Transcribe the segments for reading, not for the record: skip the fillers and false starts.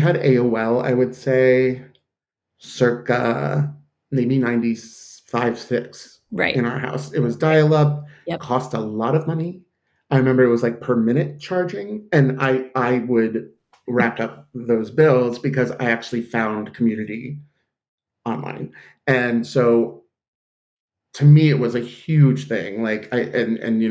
had AOL, I would say, circa maybe 95, 6 in Right. our house. It was dial up, Yep. cost a lot of money. I remember it was like per minute charging, and I would rack up those bills because I actually found community online. And so to me it was a huge thing. Like and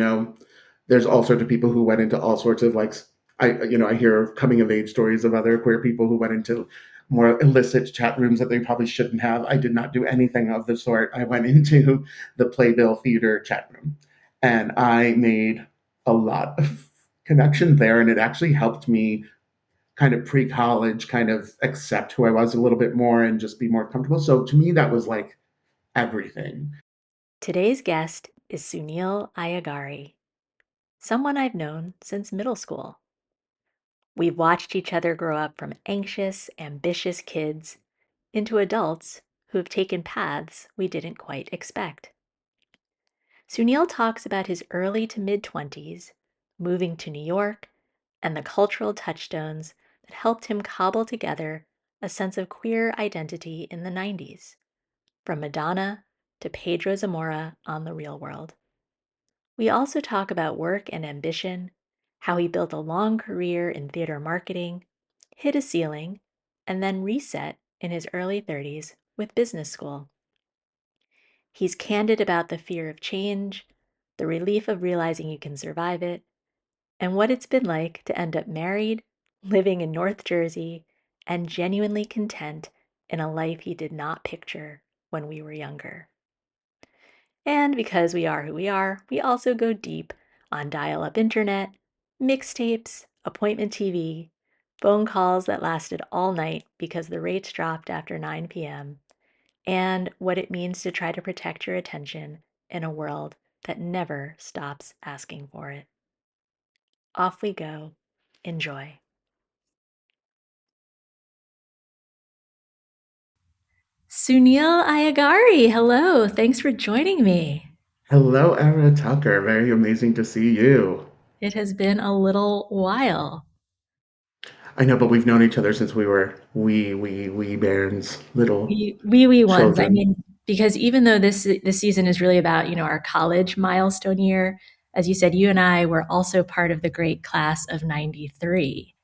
there's all sorts of people who went into all sorts of like I hear coming of age stories of other queer people who went into more illicit chat rooms that they probably shouldn't have. I did not do anything of the sort. I went into the Playbill Theater chat room and I made a lot of connection there, and it actually helped me kind of pre-college kind of accept who I was a little bit more and just be more comfortable. So to me that was like everything. Today's guest is Sunil Ayyagari, someone I've known since middle school. We've watched each other grow up from anxious, ambitious kids into adults who have taken paths we didn't quite expect. Sunil talks about his early to mid 20s, moving to New York, and the cultural touchstones that helped him cobble together a sense of queer identity in the 90s, from Madonna to Pedro Zamora on The Real World. We also talk about work and ambition, how he built a long career in theater marketing, hit a ceiling, and then reset in his early 30s with business school. He's candid about the fear of change, the relief of realizing you can survive it, and what it's been like to end up married, living in North Jersey, and genuinely content in a life he did not picture when we were younger. And because we are who we are, we also go deep on dial up internet, mixtapes, appointment TV, phone calls that lasted all night because the rates dropped after 9 p.m., and what it means to try to protect your attention in a world that never stops asking for it. Off we go. Enjoy. Sunil Ayagari, hello. Thanks for joining me. Hello, Ara Tucker. Very amazing to see you. It has been a little while. I know, but we've known each other since we were wee bairns, little Wee ones. I children. mean, because even though this season is really about, our college milestone year, as you said, you and I were also part of the great class of 93,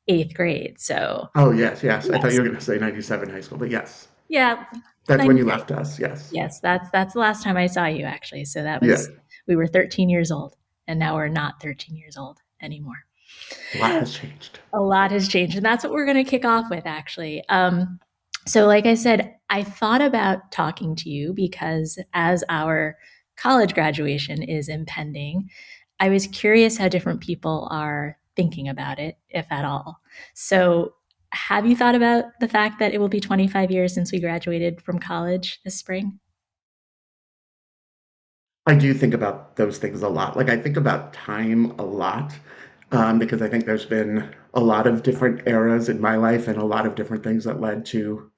eighth grade. So, Oh, yes, yes. I thought you yes. were going to say 97 high school, but yes. Yeah, That's when you 93. left us. Yes. Yes, that's the last time I saw you actually. So that Yeah. was we were 13 years old, and now we're not 13 years old anymore. A lot has changed. A lot has changed, and that's what we're going to kick off with actually. So like I said, I thought about talking to you because as our college graduation is impending, I was curious how different people are thinking about it, if at all. So have you thought about the fact that it will be 25 years since we graduated from college this spring? I do think about those things a lot. Like, I think about time a lot, because I think there's been a lot of different eras in my life and a lot of different things that led to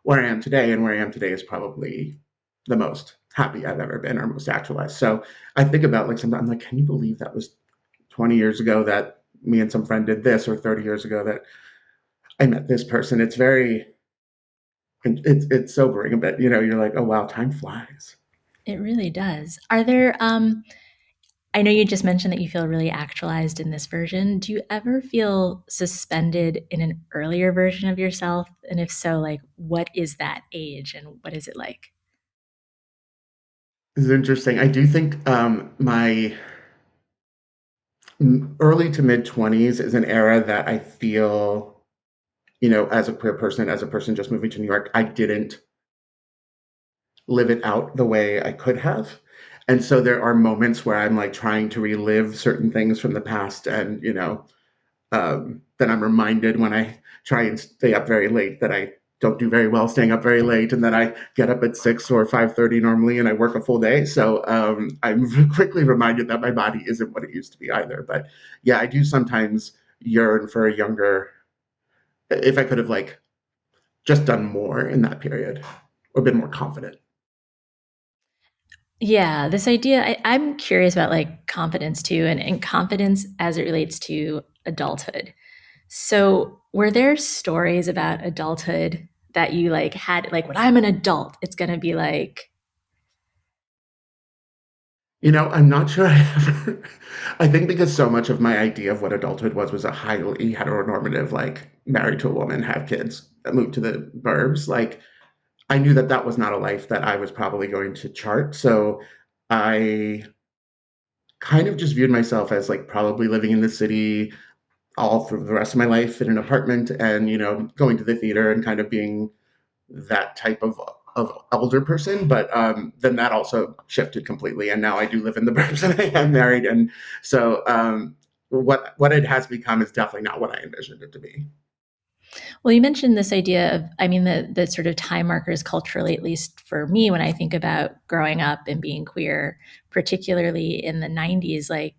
where I am today, and where I am today is probably the most happy I've ever been or most actualized. So I think about like sometimes I'm like, can you believe that was 20 years ago that me and some friend did this, or 30 years ago that I met this person? It's very it's sobering a bit. You're like, oh wow, time flies. It really does. Are there I know you just mentioned that you feel really actualized in this version. Do you ever feel suspended in an earlier version of yourself? And if so, like what is that age and what is it like? This is interesting. I do think my early to mid 20s is an era that I feel, as a queer person, as a person just moving to New York, I didn't live it out the way I could have. And so there are moments where I'm like trying to relive certain things from the past, and then I'm reminded when I try and stay up very late that I don't do very well staying up very late, and then I get up at 6 or 5:30 normally, and I work a full day. So I'm quickly reminded that my body isn't what it used to be either. But yeah, I do sometimes yearn for a younger. If I could have like just done more in that period or been more confident. Yeah, this idea, I'm curious about like confidence too, and confidence as it relates to adulthood. So, were there stories about adulthood that you like had like when I'm an adult, it's going to be like I'm not sure I ever. I think because so much of my idea of what adulthood was a highly heteronormative, like married to a woman, have kids, move to the burbs. Like I knew that that was not a life that I was probably going to chart. So I kind of just viewed myself as like probably living in the city all through the rest of my life in an apartment and, going to the theater and kind of being that type of elder person. But then that also shifted completely. And now I do live in the burbs and I am married. And so what it has become is definitely not what I envisioned it to be. well, you mentioned this idea of, I mean, the sort of time markers culturally, at least for me, when I think about growing up and being queer, particularly in the 90s, like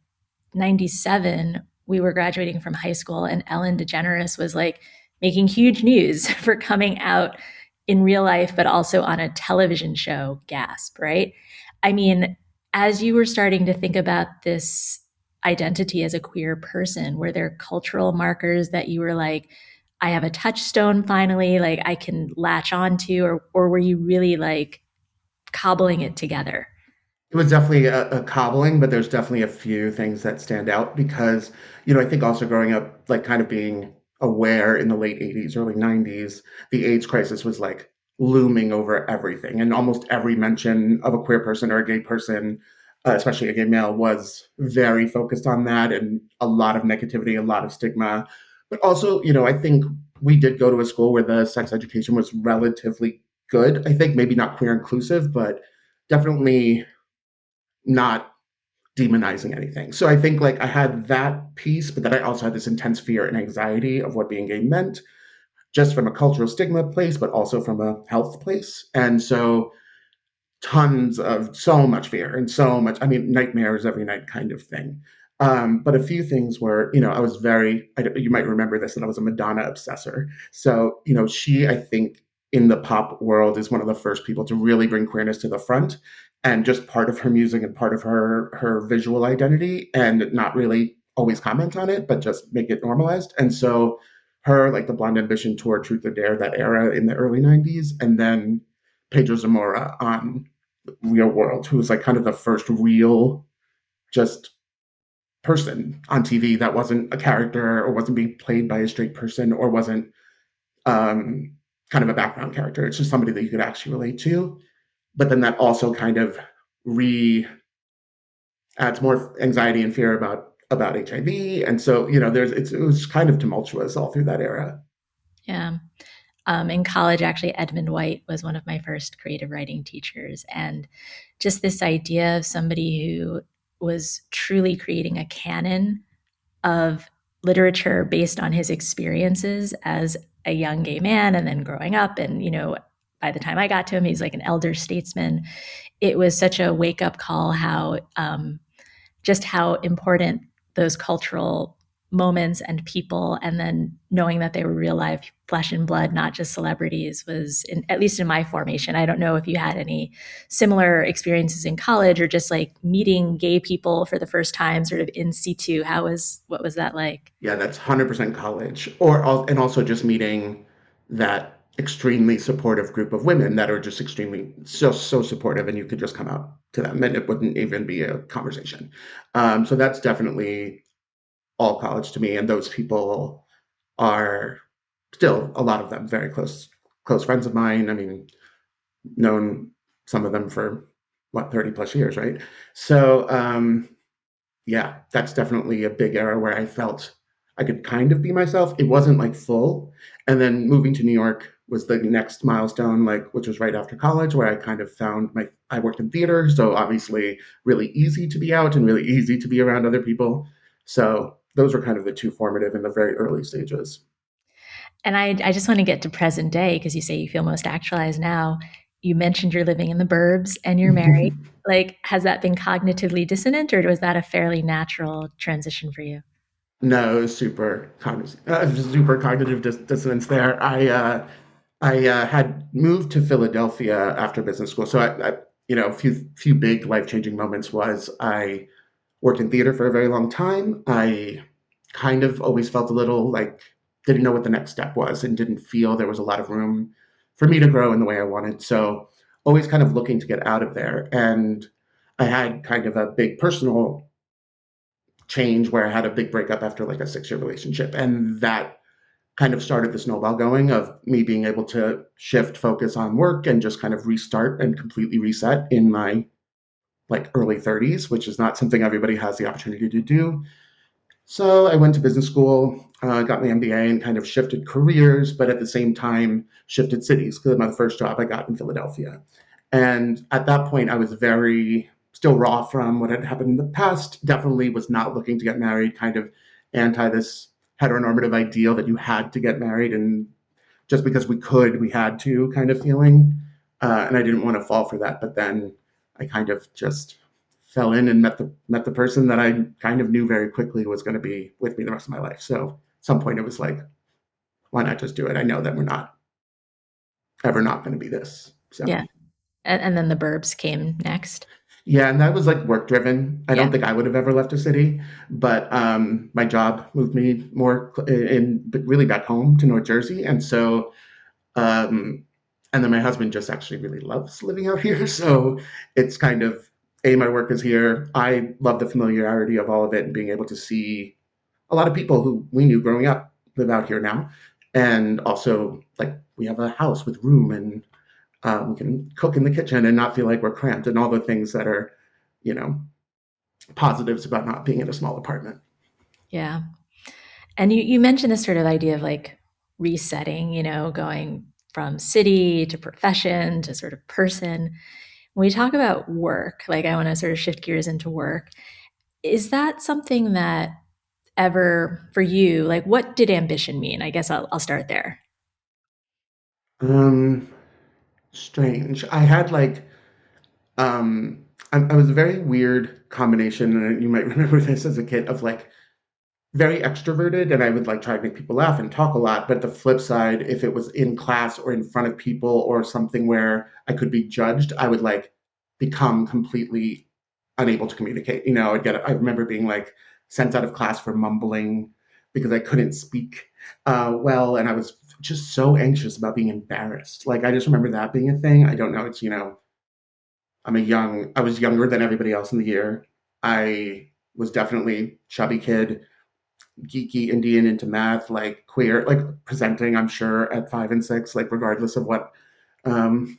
97, we were graduating from high school, and Ellen DeGeneres was like making huge news for coming out in real life, but also on a television show. Gasp, right? I mean, as you were starting to think about this identity as a queer person, were there cultural markers that you were like, I have a touchstone finally, like I can latch onto, or were you really like cobbling it together? It was definitely a cobbling, but there's definitely a few things that stand out because, I think also growing up, like kind of being aware in the late 80s, early 90s, the AIDS crisis was like looming over everything. And almost every mention of a queer person or a gay person, especially a gay male, was very focused on that and a lot of negativity, a lot of stigma. But also, I think we did go to a school where the sex education was relatively good. I think maybe not queer inclusive, but definitely not demonizing anything. So I think like I had that piece, but then I also had this intense fear and anxiety of what being gay meant, just from a cultural stigma place, but also from a health place. And so tons of so much fear and so much, I mean, nightmares every night kind of thing. But a few things were, I was you might remember this, that I was a Madonna obsessor. So, she, I think, in the pop world is one of the first people to really bring queerness to the front and just part of her music and part of her visual identity and not really always comment on it, but just make it normalized. And so her, like the Blonde Ambition tour, Truth or Dare, that era in the early 90s, and then Pedro Zamora on Real World, who was like kind of the first real just person on TV that wasn't a character or wasn't being played by a straight person or wasn't um, kind of a background character. It's just somebody that you could actually relate to. But then that also kind of re adds more anxiety and fear about HIV. And so, it was kind of tumultuous all through that era. Yeah. In college, actually, Edmund White was one of my first creative writing teachers. And just this idea of somebody who was truly creating a canon of literature based on his experiences as a young gay man and then growing up. And, by the time I got to him, he's like an elder statesman. It was such a wake up call how just how important those cultural moments and people, and then knowing that they were real life flesh and blood, not just celebrities, was at least in my formation. I don't know if you had any similar experiences in college or just like meeting gay people for the first time sort of in situ. What was that like? Yeah, that's 100% college. And also just meeting that extremely supportive group of women that are just extremely so supportive, and you could just come out to them, and it wouldn't even be a conversation. So that's definitely all college to me, and those people are still a lot of them very close friends of mine. I mean, known some of them for what 30 plus years, right? So yeah, that's definitely a big era where I felt I could kind of be myself. It wasn't like full. And then moving to New York was the next milestone, like which was right after college, where I kind of found I worked in theater, so obviously really easy to be out and really easy to be around other people. So those were kind of the two formative in the very early stages. And I just want to get to present day because you say you feel most actualized now. You mentioned you're living in the burbs and you're married. Like, has that been cognitively dissonant or was that a fairly natural transition for you? No, super cognitive dissonance there. I had moved to Philadelphia after business school, so a few big life changing moments was I worked in theater for a very long time. I kind of always felt a little like didn't know what the next step was and didn't feel there was a lot of room for me to grow in the way I wanted. So always kind of looking to get out of there. And I had kind of a big personal change where I had a big breakup after like a 6 year relationship. And that kind of started the snowball going of me being able to shift focus on work and just kind of restart and completely reset in my like early 30s, which is not something everybody has the opportunity to do. So I went to business school, got my MBA, and kind of shifted careers, but at the same time shifted cities because my first job I got in Philadelphia. And at that point, I was very still raw from what had happened in the past. Definitely was not looking to get married, kind of anti this heteronormative ideal that you had to get married and just because we could, we had to kind of feeling. And I didn't want to fall for that. But then I kind of just fell in and met the person that I kind of knew very quickly was going to be with me the rest of my life. So at some point it was like, why not just do it? I know that we're not ever not going to be this. So Yeah. And then the burbs came next. yeah, and that was like work driven. I don't Yeah. think I would have ever left a city, but my job moved me more in really back home to North Jersey, and so Um, and then my husband just actually really loves living out here. So it's kind of my work is here. I love the familiarity of all of it and being able to see a lot of people who we knew growing up live out here now. And also, like, we have a house with room and we can cook in the kitchen and not feel like we're cramped and all the things that are, you know, positives about not being in a small apartment. Yeah. And you mentioned this sort of idea of like resetting, going from city to profession to sort of person. When we talk about work, like I want to sort of shift gears into work. Is that something that ever for you, like what did ambition mean? I guess I'll start there. Um, Strange. I had like I was a very weird combination, and you might remember this as a kid of like very extroverted, and I would like try to make people laugh and talk a lot. But the flip side, if it was in class or in front of people or something where I could be judged, I would like become completely unable to communicate. I remember being like sent out of class for mumbling because I couldn't speak well, and I was just so anxious about being embarrassed. Like I just remember that being a thing. I don't know. I was younger than everybody else in the year. I was definitely chubby kid, geeky Indian into math, like queer, like presenting, I'm sure, at 5 and 6, like regardless of what um,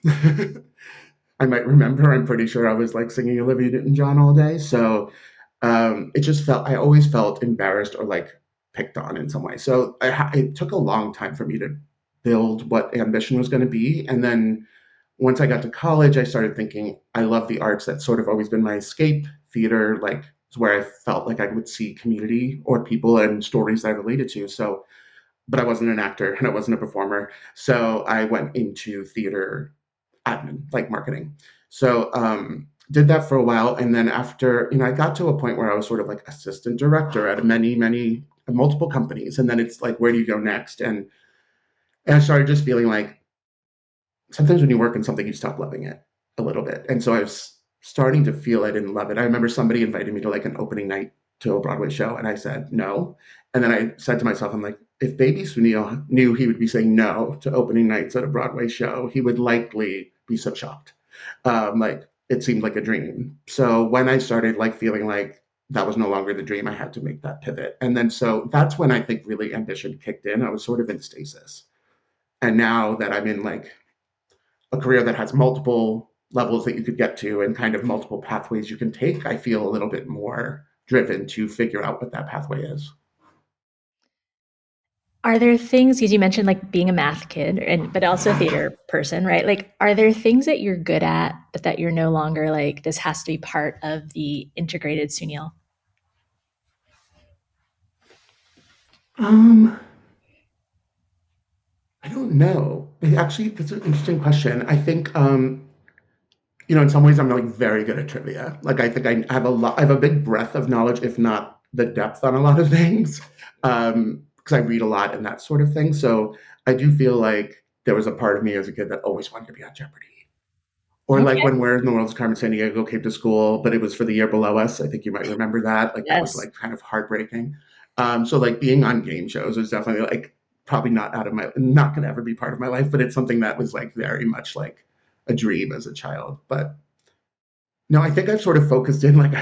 I might remember. I'm pretty sure I was like singing Olivia Newton John all day. So it just I always felt embarrassed or like picked on in some way. So it took a long time for me to build what ambition was going to be. And then once I got to college, I started thinking I love the arts. That's sort of always been my escape. Theater, like, is where I felt like I would see community or people and stories that I related to. So, but I wasn't an actor and I wasn't a performer. So I went into theater admin, like marketing. So did that for a while, and then after I got to a point where I was sort of like assistant director at many multiple companies, and then it's like where do you go next? And I started just feeling like sometimes when you work on something, you stop loving it a little bit. And so I was starting to feel I didn't love it. I remember somebody invited me to like an opening night to a Broadway show, and I said no. And then I said to myself, I'm like, if baby Sunil knew he would be saying no to opening nights at a Broadway show, he would likely be so shocked. Like it seemed like a dream. So when I started like feeling like that was no longer the dream, I had to make that pivot. And then so that's when I think really ambition kicked in. I was sort of in stasis. And now that I'm in like a career that has multiple levels that you could get to and kind of multiple pathways you can take, I feel a little bit more driven to figure out what that pathway is. Are there things, because you mentioned like being a math kid and but also a theater person, right? Like, are there things that you're good at, but that you're no longer like, this has to be part of the integrated Sunil? Um, I don't know. Actually, that's an interesting question. I think in some ways I'm like very good at trivia. Like I think I have I have a big breadth of knowledge, if not the depth on a lot of things. Because I read a lot and that sort of thing. So I do feel like there was a part of me as a kid that always wanted to be on Jeopardy. Or like Okay. when Where in the World's Carmen Sandiego came to school, but it was for the year below us. I think you might remember that. Like that was Yes. like kind of heartbreaking. So like being on game shows was definitely like probably not going to ever be part of my life, but it's something that was like very much like a dream as a child. But no, I think I've sort of focused in. Like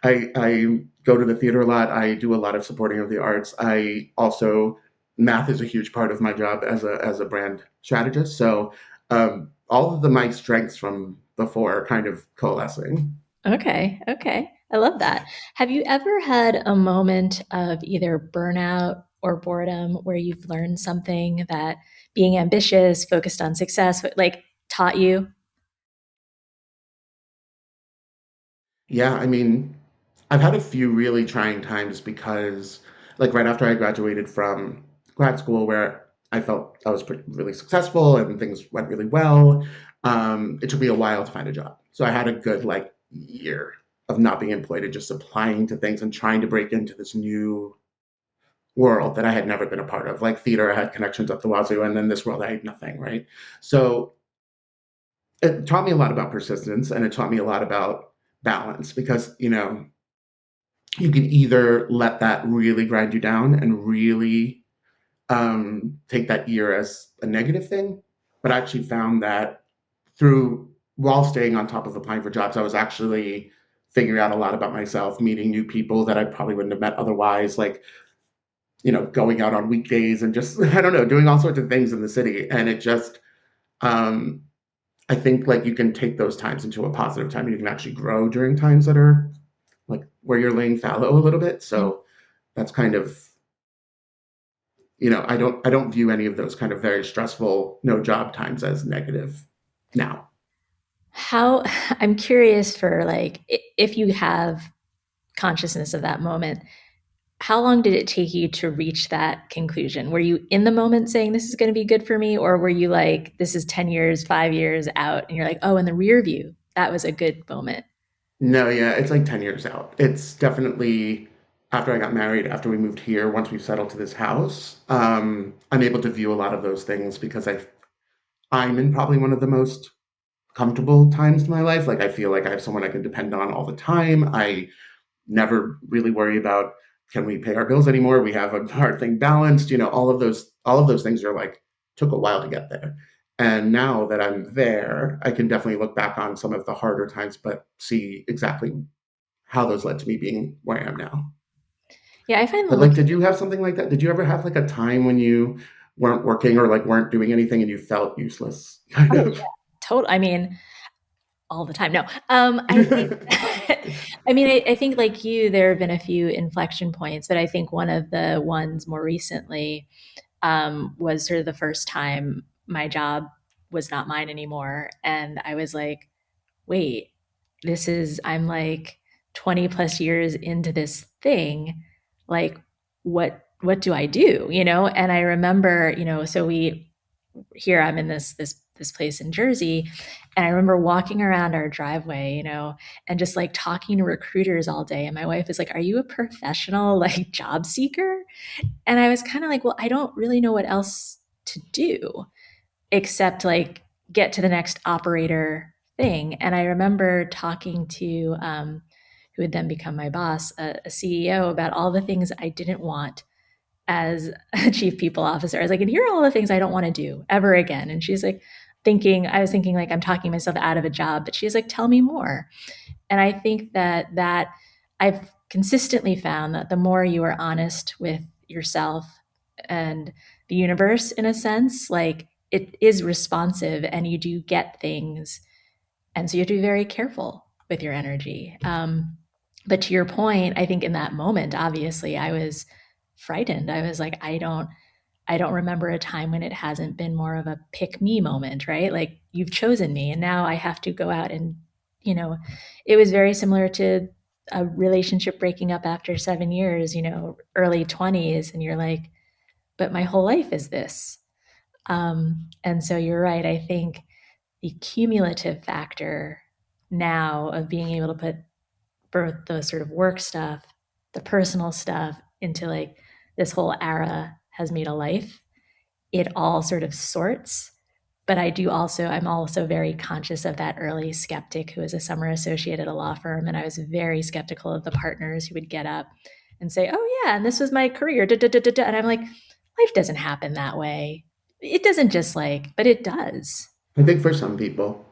I go to the theater a lot. I do a lot of supporting of the arts. I also math is a huge part of my job as a brand strategist. So all of my strengths from before are kind of coalescing. Okay, okay. I love that. Have you ever had a moment of either burnout or boredom where you've learned something that being ambitious, focused on success, like taught you? Yeah, I mean, I've had a few really trying times because, like, right after I graduated from grad school, where I felt I was really successful and things went really well, it took me a while to find a job. So I had a good, like, year of not being employed and just applying to things and trying to break into this new world that I had never been a part of. Like theater, I had connections up the wazoo, and then this world, I had nothing, right? So it taught me a lot about persistence and it taught me a lot about balance because, you can either let that really grind you down and really take that year as a negative thing. But I actually found that through while staying on top of applying for jobs, I was actually figuring out a lot about myself, meeting new people that I probably wouldn't have met otherwise, like, going out on weekdays and just, I don't know, doing all sorts of things in the city. And it just, um, I think like you can take those times into a positive time and you can actually grow during times that are like where you're laying fallow a little bit. So that's kind of, I don't view any of those kind of very stressful no job times as negative now. How I'm curious for like if you have consciousness of that moment, how long did it take you to reach that conclusion? Were you in the moment saying this is going to be good for me, or were you like this is 10 years, 5 years out and you're like, "Oh, in the rear view, that was a good moment." No, yeah, it's like 10 years out. It's definitely after I got married, after we moved here, once we settled to this house, I'm able to view a lot of those things because I'm in probably one of the most comfortable times in my life. Like I feel like I have someone I can depend on all the time. I never really worry about can we pay our bills anymore. We have our thing balanced. All of those things are like took a while to get there. And now that I'm there, I can definitely look back on some of the harder times, but see exactly how those led to me being where I am now. Yeah, I find the But like, looking. did you have something like that? Did you ever have like a time when you weren't working or like weren't doing anything and you felt useless? Kind Oh of. yeah, total. I mean, all the time. No, I think. I mean, I think like you, there have been a few inflection points, but I think one of the ones more recently was sort of the first time my job was not mine anymore, and I was like, wait, I'm like 20 plus years into this thing. Like, what do I do? And I remember, so here I'm in this place in Jersey, and I remember walking around our driveway, and just like talking to recruiters all day. And my wife is like, "Are you a professional like job seeker?" And I was kind of like, "Well, I don't really know what else to do except like get to the next operator thing." And I remember talking to who would then become my boss, a CEO, about all the things I didn't want as a chief people officer. I was like, and here are all the things I don't want to do ever again. And she's like, I was thinking like I'm talking myself out of a job, but she's like, tell me more. And I think that I've consistently found that the more you are honest with yourself and the universe, in a sense, like it is responsive and you do get things. And so you have to be very careful with your energy. But to your point, I think in that moment, obviously, I was frightened. I was like, I don't remember a time when it hasn't been more of a pick me moment, right? Like you've chosen me and now I have to go out and, you know, it was very similar to a relationship breaking up after 7 years, early 20s. And you're like, but my whole life is this. And so you're right. I think the cumulative factor now of being able to put both the sort of work stuff, the personal stuff into like this whole era has made a life. It all sort of sorts. But I'm also very conscious of that early skeptic who was a summer associate at a law firm. And I was very skeptical of the partners who would get up and say, oh, yeah, and this was my career. Da, da, da, da, da. And I'm like, life doesn't happen that way. It doesn't just like, but it does. I think for some people,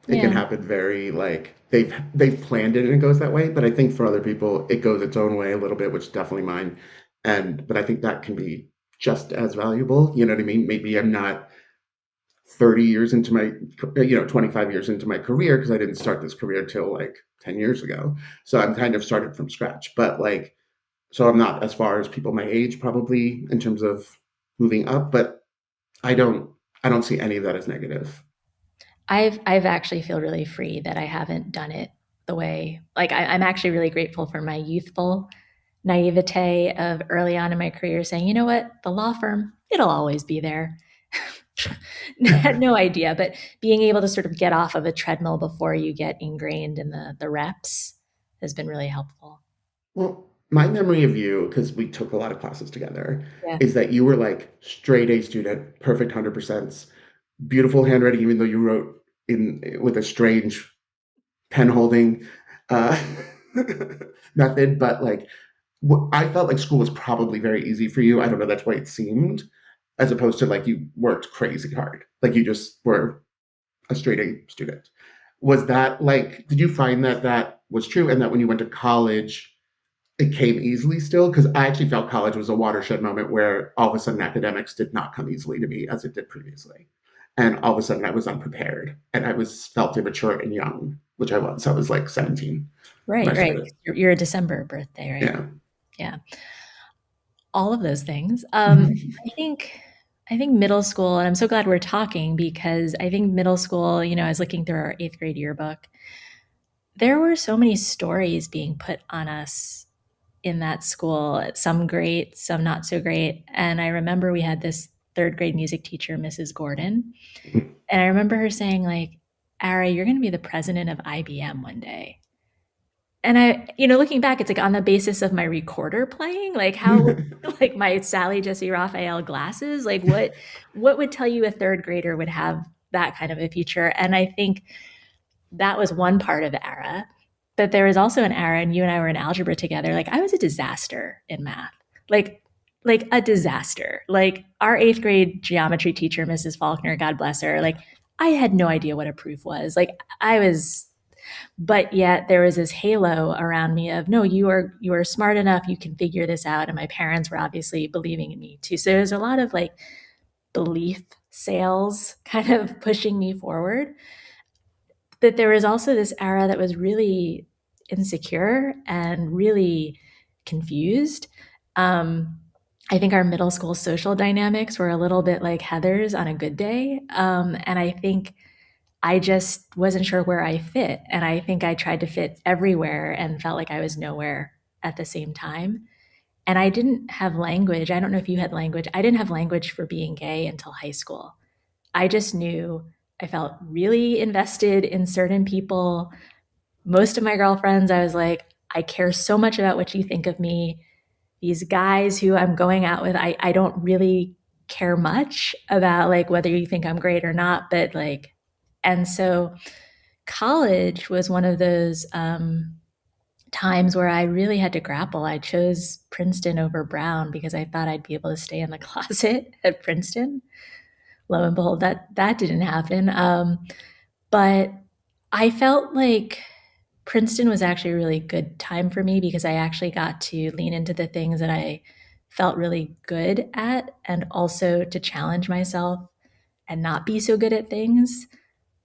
it can Yeah. happen very like they've planned it and it goes that way. But I think for other people, it goes its own way a little bit, which is definitely mine. And but I think that can be just as valuable. You know what I mean? Maybe I'm not 30 years into my, 25 years into my career because I didn't start this career till like 10 years ago. So I'm kind of started from scratch. But like, so I'm not as far as people my age probably in terms of moving up. But I don't I don't see any of that as negative. I've actually feel really free that I haven't done it the way like I'm actually really grateful for my youthful naivete of early on in my career saying, you know what, the law firm, it'll always be there. Had no idea, but being able to sort of get off of a treadmill before you get ingrained in the reps has been really helpful. Well, my memory of you, because we took a lot of classes together, Yeah. is that you were like straight A student, perfect 100%, beautiful handwriting, even though you wrote in with a strange pen holding uh, method. But like, I felt like school was probably very easy for you. I don't know, that's why it seemed, as opposed to like you worked crazy hard. Like you just were a straight A student. Was that like, did you find that that was true and that when you went to college, it came easily still? Because I actually felt college was a watershed moment where all of a sudden academics did not come easily to me as it did previously. And all of a sudden I was unprepared and I was felt immature and young, which I was. I was like 17 when Right, I right. started. You're a December birthday, right? Yeah. Yeah. All of those things. I think I think middle school, and I'm so glad we're talking because I think middle school, I was looking through our 8th grade yearbook. There were so many stories being put on us in that school, some great, some not so great. And I remember we had this 3rd grade music teacher, Mrs. Gordon, and I remember her saying like, "Ara, you're going to be the president of IBM one day." And looking back, it's like on the basis of my recorder playing, like how like my Sally Jesse Raphael glasses, like what would tell you a 3rd grader would have that kind of a future? And I think that was one part of the era. But there was also an era, and you and I were in algebra together. Like I was a disaster in math, like like a disaster. Like our 8th grade geometry teacher, Mrs. Faulkner, God bless her. Like I had no idea what a proof was. Like I was, but yet there was this halo around me of no, you are smart enough, you can figure this out. And my parents were obviously believing in me too. So there's a lot of like belief sales kind of pushing me forward. But there was also this era that was really insecure and really confused. Um, I think our middle school social dynamics were a little bit like Heather's on a good day. And I think I just wasn't sure where I fit. And I think I tried to fit everywhere and felt like I was nowhere at the same time. And I didn't have language. I don't know if you had language. I didn't have language for being gay until high school. I just knew I felt really invested in certain people. Most of my girlfriends, I was like, I care so much about what you think of me. These guys who I'm going out with, I don't really care much about like whether you think I'm great or not, but like, and so college was one of those times where I really had to grapple. I chose Princeton over Brown because I thought I'd be able to stay in the closet at Princeton. Lo and behold, that didn't happen. But I felt like Princeton was actually a really good time for me because I actually got to lean into the things that I felt really good at and also to challenge myself and not be so good at things.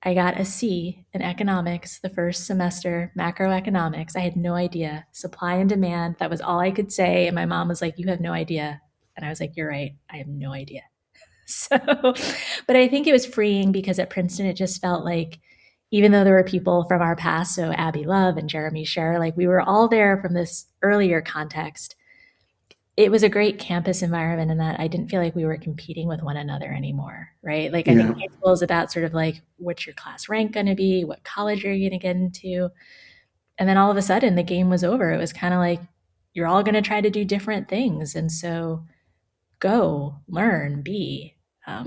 I got a C in economics the first semester, macroeconomics. I had no idea. Supply and demand, that was all I could say. And my mom was like, "You have no idea." And I was like, "You're right. I have no idea." So, but I think it was freeing because at Princeton, it just felt like, even though there were people from our past, so Abby Love and Jeremy Sher, like we were all there from this earlier context. It was a great campus environment in that I didn't feel like we were competing with one another anymore, right? Like I think Yeah. high school is about sort of like, what's your class rank going to be? What college are you going to get into? And then all of a sudden the game was over. It was kind of like, you're all going to try to do different things. And so go, learn, be. Yeah.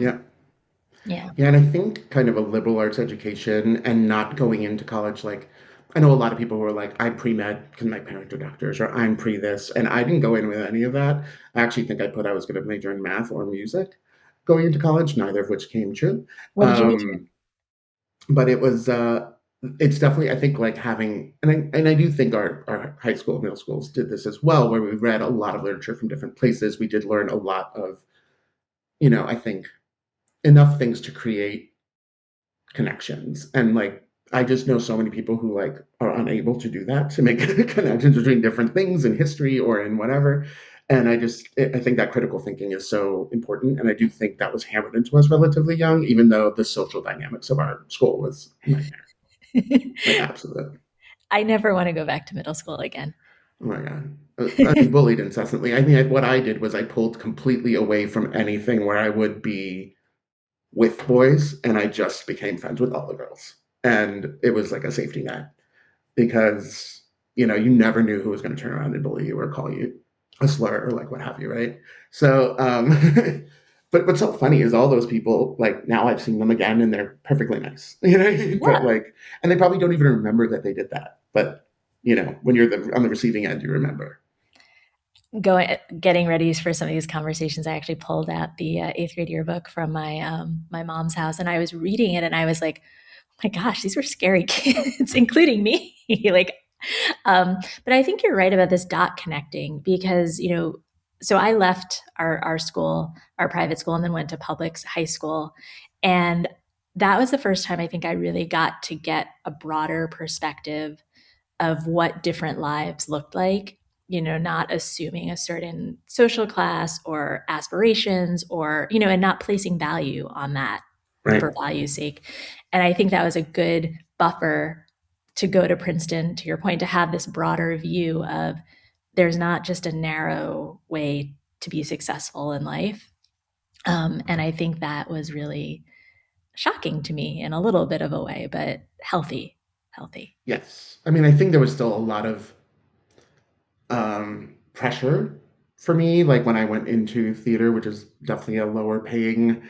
Yeah. Yeah. And I think kind of a liberal arts education and not going into college like I know a lot of people who are like, I'm pre med because my parents are doctors, or I'm pre this. And I didn't go in with any of that. I actually think I put I was going to major in math or music going into college, neither of which came true. What did you major in? Um, but it's definitely, I think, like having, and I do think our high school, middle schools did this as well, where we read a lot of literature from different places. We did learn a lot of, I think, enough things to create connections. And like I just know so many people who like are unable to do that, to make connections between different things in history or in whatever. And I think that critical thinking is so important. And I do think that was hammered into us relatively young, even though the social dynamics of our school was nightmare, like absolute. I never want to go back to middle school again. Oh my God. I mean, bullied incessantly. I mean, what I did was I pulled completely away from anything where I would be with boys, and I just became friends with all the girls. And it was like a safety net because, you never knew who was going to turn around and bully you or call you a slur or like what have you, right? So, but what's so funny is all those people, like now I've seen them again and they're perfectly nice, but Yeah. like, and they probably don't even remember that they did that. But, when you're on the receiving end, you remember. Getting ready for some of these conversations, I actually pulled out the eighth grade yearbook from my mom's house, and I was reading it, and I was like, "Oh my gosh, these were scary kids, including me." like, but I think you're right about this dot connecting because so I left our school, our private school, and then went to public high school, and that was the first time I think I really got to get a broader perspective of what different lives looked like, not assuming a certain social class or aspirations or, and not placing value on that for Right. value's sake. And I think that was a good buffer to go to Princeton, to your point, to have this broader view of there's not just a narrow way to be successful in life. And I think that was really shocking to me in a little bit of a way, but healthy, healthy. Yes. I mean, I think there was still a lot of pressure for me, like when I went into theater, which is definitely a lower paying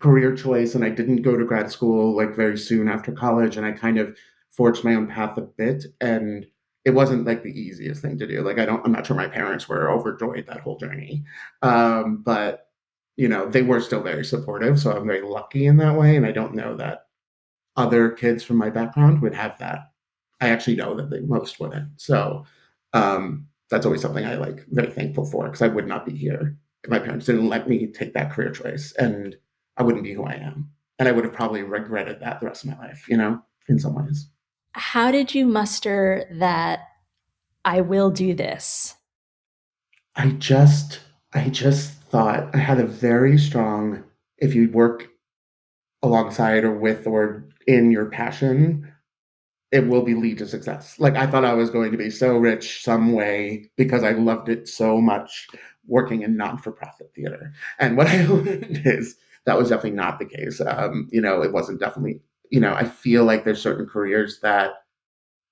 career choice. And I didn't go to grad school like very soon after college. And I kind of forged my own path a bit. And it wasn't like the easiest thing to do. Like, I'm not sure my parents were overjoyed that whole journey. But, they were still very supportive. So I'm very lucky in that way. And I don't know that other kids from my background would have that. I actually know that they most wouldn't. So that's always something I like very thankful for because I would not be here if my parents didn't let me take that career choice, and I wouldn't be who I am. And I would have probably regretted that the rest of my life, in some ways. How did you muster that I will do this? I just I just thought I had a very strong, if you work alongside or with or in your passion, it will be lead to success. Like I thought I was going to be so rich some way because I loved it so much working in non-for-profit theater. And what I learned is that was definitely not the case. It wasn't definitely, I feel like there's certain careers that,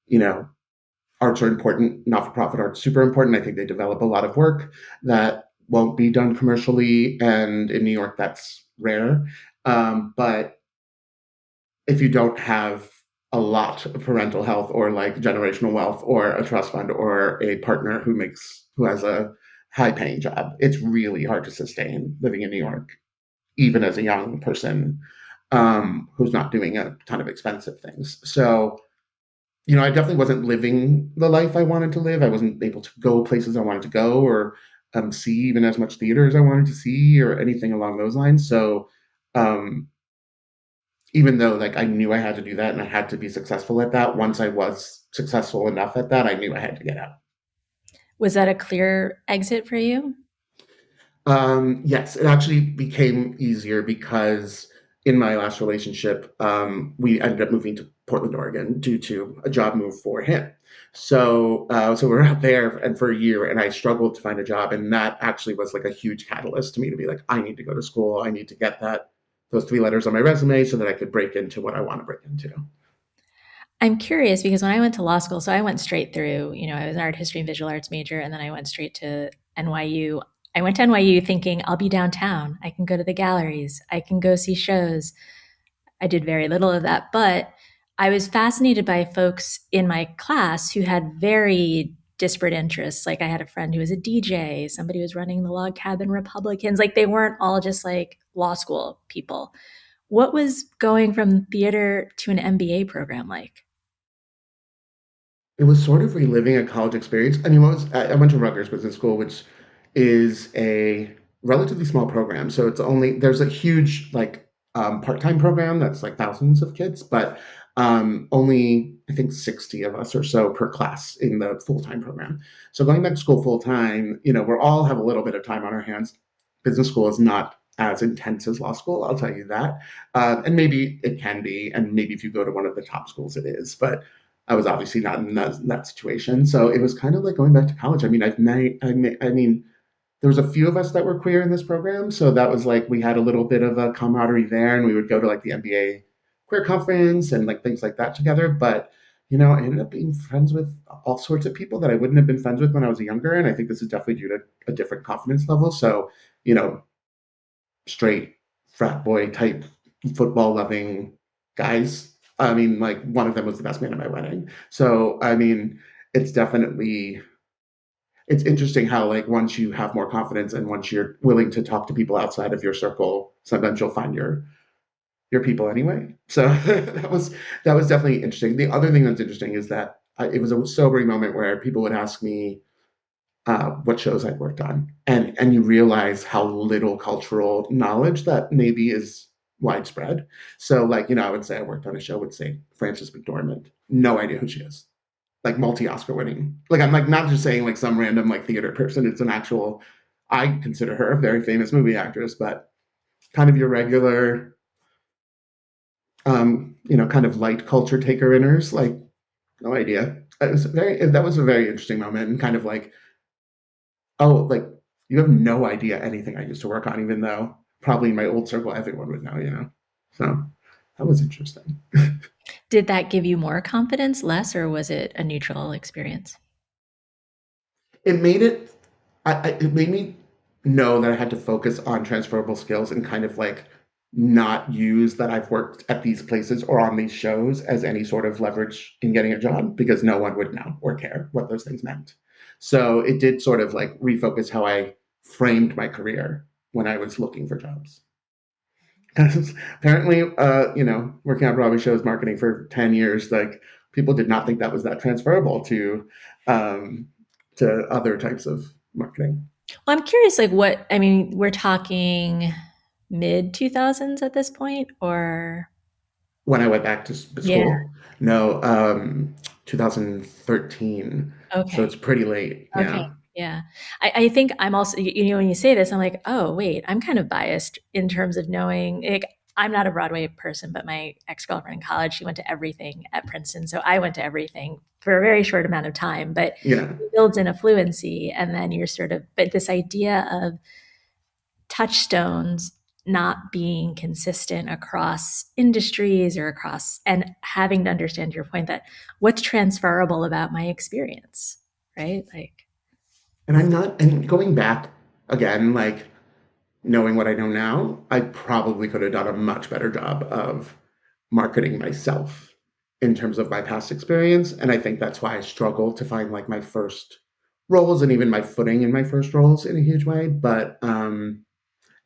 you know, arts are important, not-for-profit arts super important. I think they develop a lot of work that won't be done commercially. And in New York, that's rare. But if you don't have a lot of parental health or like generational wealth or a trust fund or a partner who has a high paying job, it's really hard to sustain living in New York, even as a young person who's not doing a ton of expensive things. So, I definitely wasn't living the life I wanted to live. I wasn't able to go places I wanted to go or see even as much theater as I wanted to see or anything along those lines. So, um, even though like I knew I had to do that and I had to be successful at that, once I was successful enough at that, I knew I had to get out. Was that a clear exit for you? Yes, it actually became easier because in my last relationship, we ended up moving to Portland, Oregon, due to a job move for him. So we were out there and for a year, and I struggled to find a job, and that actually was like a huge catalyst to me to be like, I need to go to school. I need to get those three letters on my resume so that I could break into what I want to break into. I'm curious because when I went to law school, so I went straight through, I was an art history and visual arts major, and then I went straight to NYU. I went to NYU thinking I'll be downtown. I can go to the galleries. I can go see shows. I did very little of that, but I was fascinated by folks in my class who had very disparate interests. Like I had a friend who was a DJ, somebody was running the Log Cabin Republicans. Like they weren't all just like law school people. What was going from theater to an MBA program like? It was sort of reliving a college experience. I mean, I went to Rutgers Business School, which is a relatively small program. So there's a huge part-time program that's like thousands of kids, but only I think 60 of us or so per class in the full-time program. So going back to school full-time, we're all have a little bit of time on our hands. Business school is not as intense as law school, I'll tell you that. And maybe it can be, and maybe if you go to one of the top schools, it is, but I was obviously not in that situation. So it was kind of like going back to college. I mean, I mean, there was a few of us that were queer in this program, so that was like we had a little bit of a camaraderie there, and we would go to like the MBA queer conference and like things like that together. But I ended up being friends with all sorts of people that I wouldn't have been friends with when I was younger, and I think this is definitely due to a different confidence level. So, you know, straight frat boy type football loving guys. I mean, like one of them was the best man at my wedding. So, I mean, it's definitely it's interesting how like once you have more confidence and once you're willing to talk to people outside of your circle, sometimes you'll find your people anyway. So that was definitely interesting. The other thing that's interesting is that it was a sobering moment where people would ask me what shows I'd worked on, and you realize how little cultural knowledge that maybe is widespread. So, like I would say I worked on a show with say Frances McDormand, no idea who she is, like multi Oscar winning. Like I'm like not just saying like some random like theater person. It's an actual. I consider her a very famous movie actress, but kind of your regular, kind of light culture taker inners, like no idea. That was a very interesting moment, and kind of like oh, like you have no idea anything I used to work on, even though probably in my old circle everyone would know. So that was interesting. Did that give you more confidence, less, or was it a neutral experience? It made it. It made me know that I had to focus on transferable skills and kind of like not use that I've worked at these places or on these shows as any sort of leverage in getting a job because no one would know or care what those things meant. So it did sort of like refocus how I framed my career when I was looking for jobs. Because apparently, working on Broadway shows, marketing for 10 years, like people did not think that was that transferable um, to other types of marketing. Well, I'm curious, like what, I mean, we're talking mid 2000s at this point, or When I went back to yeah, school, no, 2013. So okay. it's pretty late. Okay. Yeah. Yeah. I think I'm also, when you say this, I'm like, oh, wait, I'm kind of biased in terms of knowing, like, I'm not a Broadway person, but my ex girlfriend in college, she went to everything at Princeton. So I went to everything for a very short amount of time, but Yeah. it builds in a fluency. And then you're sort of, but this idea of touchstones not being consistent across industries or across, and having to understand your point that what's transferable about my experience, right? Like, And going back again, like knowing what I know now, I probably could have done a much better job of marketing myself in terms of my past experience. And I think that's why I struggle to find like my first roles and even my footing in my first roles in a huge way. But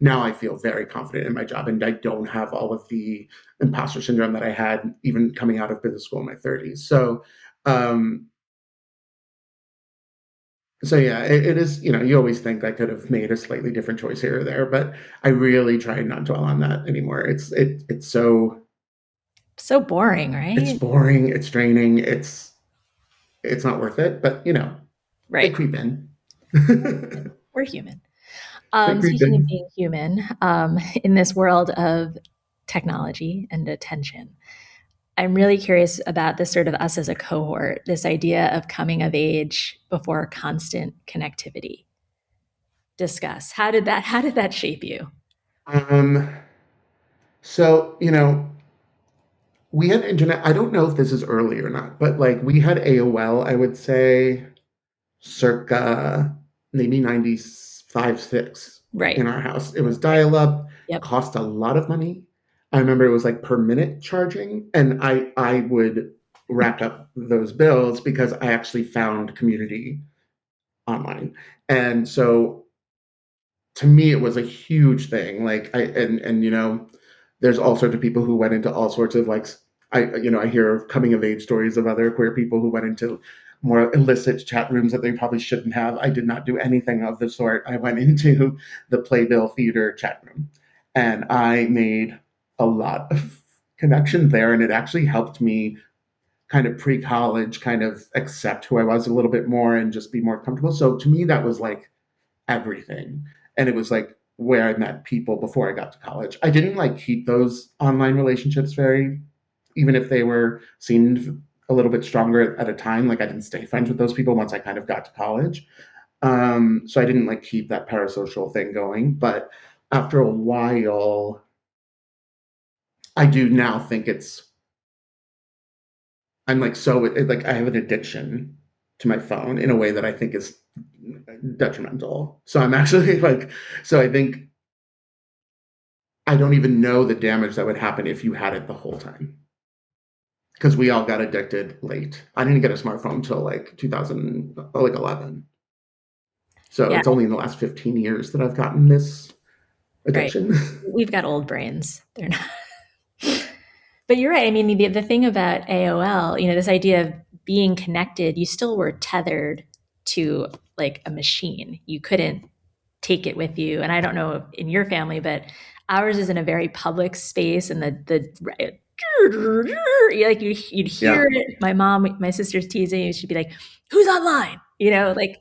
now I feel very confident in my job and I don't have all of the imposter syndrome that I had even coming out of business school in my 30s. Um, so yeah, it is, you always think I could have made a slightly different choice here or there, but I really try not to dwell on that anymore. It's so so boring, it's right? boring, it's draining, it's not worth it, but they Right. creep in. We're human. They creep Speaking of in. being human, in this world of technology and attention, I'm really curious about this sort of us as a cohort, this idea of coming of age before constant connectivity. Discuss. How did that shape you? Um, so, we had internet. I don't know if this is early or not, but like we had AOL, I would say circa maybe 95, 6 Right. in our house. It was dial up, Yep. cost a lot of money. I remember it was like per minute charging, and I would wrap up those bills because I actually found community online. And so to me it was a huge thing. Like and there's all sorts of people who went into all sorts of like I hear coming of age stories of other queer people who went into more illicit chat rooms that they probably shouldn't have. I did not do anything of the sort. I went into the Playbill Theater chat room and I made a lot of connections there, and it actually helped me kind of pre-college kind of accept who I was a little bit more and just be more comfortable. So to me that was like everything. And it was like where I met people before I got to college. I didn't like keep those online relationships very, even if they were seemed a little bit stronger at a time. Like I didn't stay friends with those people once I kind of got to college. So I didn't like keep that parasocial thing going. But after a while, I do now think I'm like like I have an addiction to my phone in a way that I think is detrimental. So I'm actually like, so I think I don't even know the damage that would happen if you had it the whole time. Because we all got addicted late. I didn't get a smartphone until like 2011. So Yeah, it's only in the last 15 years that I've gotten this right. addiction. We've got old brains. They're not. But you're right. I mean, the thing about AOL, this idea of being connected, you still were tethered to like a machine. You couldn't take it with you. And I don't know in your family, but ours is in a very public space, and the like you'd hear Yeah. it. My mom, my sister's teasing, she'd be like, "Who's online?" Like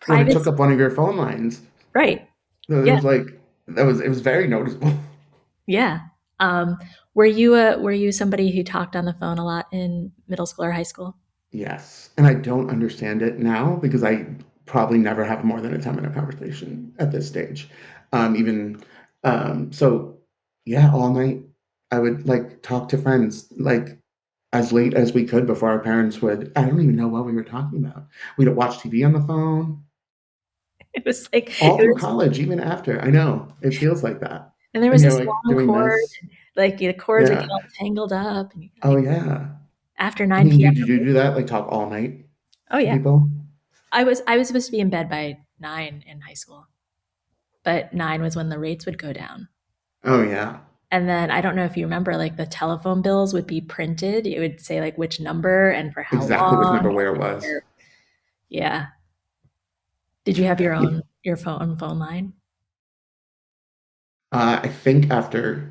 When it private, took up one of your phone lines, right? it Yeah, was like, it was very noticeable. yeah. Um, were you somebody who talked on the phone a lot in middle school or high school? Yes. And I don't understand it now because I probably never have more than a 10-minute conversation at this stage. Even so yeah, all night I would like talk to friends like as late as we could before our parents would. I don't even know what we were talking about. We'd watch TV on the phone It was like all it through was, college, even after. I know it feels like that. and there And was this like long doing cord, this. like the cords would get Yeah. all tangled up, and Oh like yeah. after I 9 mean, p.m. did you do that? Like talk all night Oh to yeah, people? I was supposed to be in bed by 9 in high school, but 9 was when the rates would go down. Oh yeah. And then I don't know if you remember, like the telephone bills would be printed. It would say like which number and for how Exactly which long. number where it was. Yeah. Did you have your phone line? I think after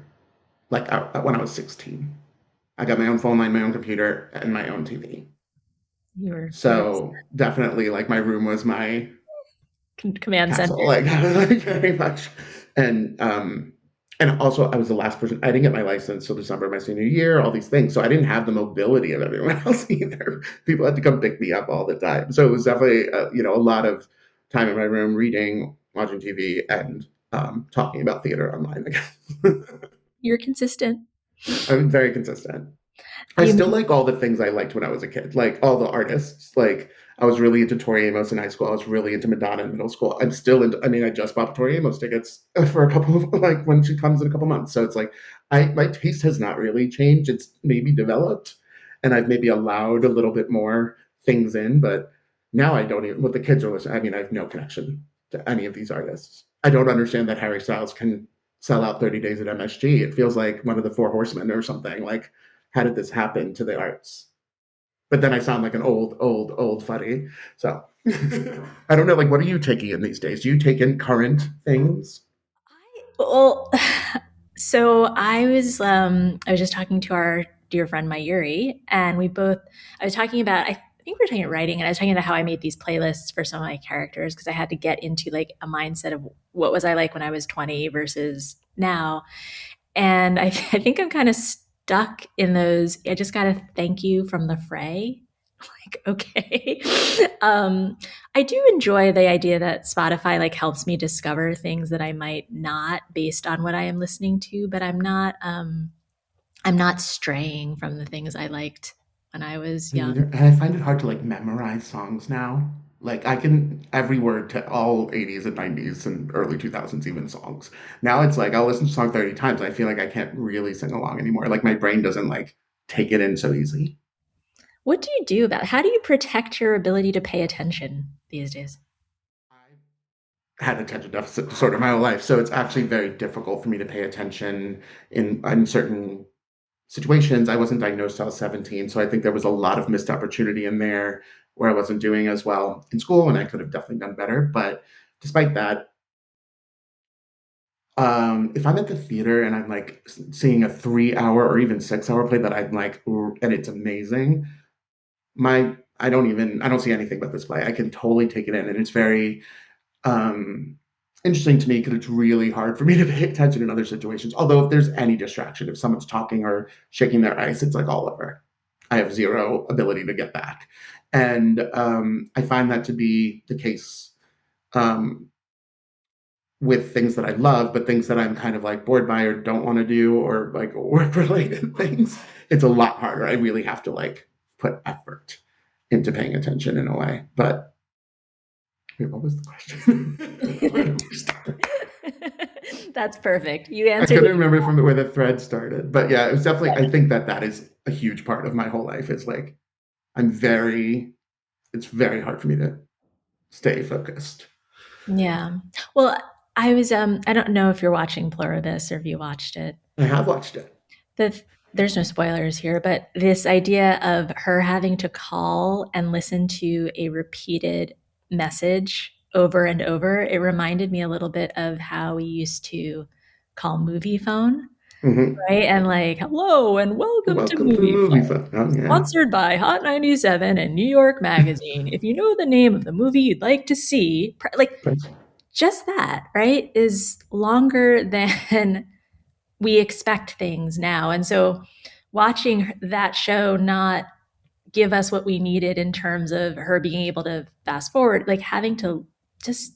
like when I was 16, I got my own phone line, my own computer, and my own TV. You were So definitely, like my room was my command castle, center. like, like very much. And and also I was the last person. I didn't get my license till December of my senior year. All these things, so I didn't have the mobility of everyone else either. People had to come pick me up all the time. So it was definitely a lot of time in my room reading, watching TV, and talking about theater online. I guess. You're consistent. I'm very consistent. I You still like all the things I liked when I was a kid, like all the artists. Like I was really into Tori Amos in high school. I was really into Madonna in middle school. I'm still into. I mean, I just bought Tori Amos tickets for a couple of like when she comes in a couple months. So it's like my taste has not really changed. It's maybe developed, and I've maybe allowed a little bit more things in. But now I don't even. What the kids are listening. I mean, I have no connection to any of these artists. I don't understand that Harry Styles can sell out 30 days at MSG. It feels like one of the Four Horsemen or something. Like how did this happen to the arts? But then I sound like an old fuddy. So I don't know. Like, what are you taking in these days? Do you take in current things? well, so I was just talking to our dear friend Mayuri, and I was talking about, I think we were talking about writing, and I was talking about how I made these playlists for some of my characters because I had to get into like a mindset of what was I like when I was 20 versus now. And I think I'm kind of stuck in those. I just got to thank you from the fray. Like, okay. um, I do enjoy the idea that Spotify like helps me discover things that I might not based on what I am listening to, but I'm not straying from the things I liked when I was Me young. neither. And I find it hard to like memorize songs now. Like I can every word to all 80s and 90s and early 2000s even songs. Now it's like I'll listen to a song 30 times. I feel like I can't really sing along anymore. Like my brain doesn't like take it in so easy. What do you do about how do you protect your ability to pay attention these days? I had attention deficit disorder my whole life, so it's actually very difficult for me to pay attention in certain situations. I wasn't diagnosed till I was 17, so I think there was a lot of missed opportunity in there where I wasn't doing as well in school, and I could have definitely done better. But despite that, if I'm at the theater and I'm like seeing a 3 hour or even 6 hour play that I'm like, and it's amazing, I don't see anything but this play. I can totally take it in, and it's very um, interesting to me because it's really hard for me to pay attention in other situations. Although if there's any distraction, if someone's talking or shaking their ice, it's like all over. I have zero ability to get back, and I find that to be the case um, with things that I love, but things that I'm kind of like bored by or don't want to do or like work related things. It's a lot harder. I really have to like put effort into paying attention in a way. But wait, what was the question? Where do we start? That's perfect. You I answered couldn't it. remember from where the thread started, but yeah, it was definitely. I think that that is a huge part of my whole life. Is like I'm very. It's very hard for me to stay focused. Yeah. Well, I don't know if you're watching Pluribus or if you watched it. I have watched it. The there's no spoilers here, but this idea of her having to call and listen to a repeated message over and over, it reminded me a little bit of how we used to call movie phone, Hmm. right? And like, hello and welcome to Welcome to movie movie phone. fun. Oh yeah, Sponsored by Hot 97 and New York Magazine. If you know the name of the movie you'd like to see, like that's just that, right, is longer than we expect things now. And so watching that show not give us what we needed in terms of her being able to fast forward, like having to just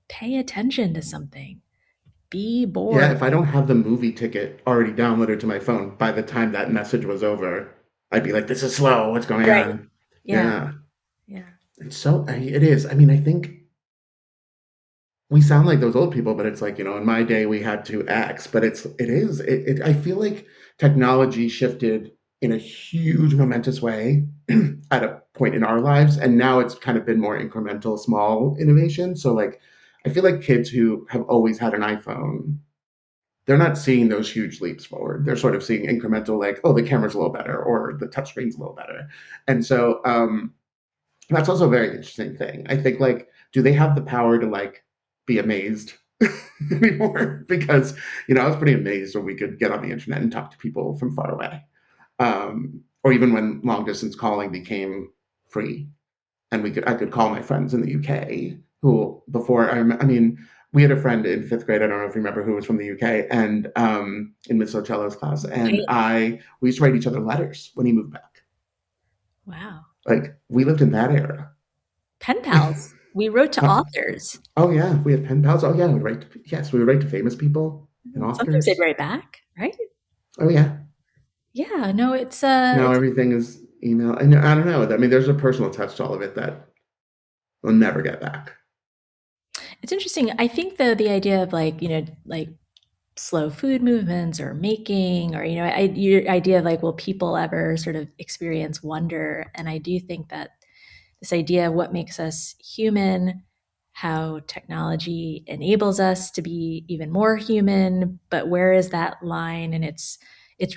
pay attention to something, be yeah. bored. If I don't have the movie ticket already downloaded to my phone by the time that message was over, I'd be like, "This is slow. What's going Right. on?" Yeah. Yeah, Yeah. it's so. It is. I mean, I think we sound like those old people, but it's like, in my day we had to X, but I feel like technology shifted in a huge momentous way at a point in our lives. And now it's kind of been more incremental, small innovation. So like, I feel like kids who have always had an iPhone, they're not seeing those huge leaps forward. They're sort of seeing incremental, like, oh, the camera's a little better or the touchscreen's a little better. And so, that's also a very interesting thing. I think like, do they have the power to like be amazed anymore? Because I was pretty amazed when we could get on the internet and talk to people from far away, or even when long distance calling became free, and I could call my friends in the UK who before I mean. We had a friend in fifth grade. I don't know if you remember who was from the UK, and in Miss Ocello's class, and Right. we used to write each other letters when he moved back. Wow. Like we lived in that era. Pen pals. We wrote to authors. Oh yeah, we had pen pals. Oh yeah, we would write to famous people and Sometimes they'd authors. write back, right? Oh yeah. Yeah, no, Now it's everything is email. And I don't know. I mean, there's a personal touch to all of it that we'll never get back. it's interesting. I think the idea of like, like slow food movements or making or your idea of like will people ever sort of experience wonder, and I do think that this idea of what makes us human, how technology enables us to be even more human, but where is that line? And it's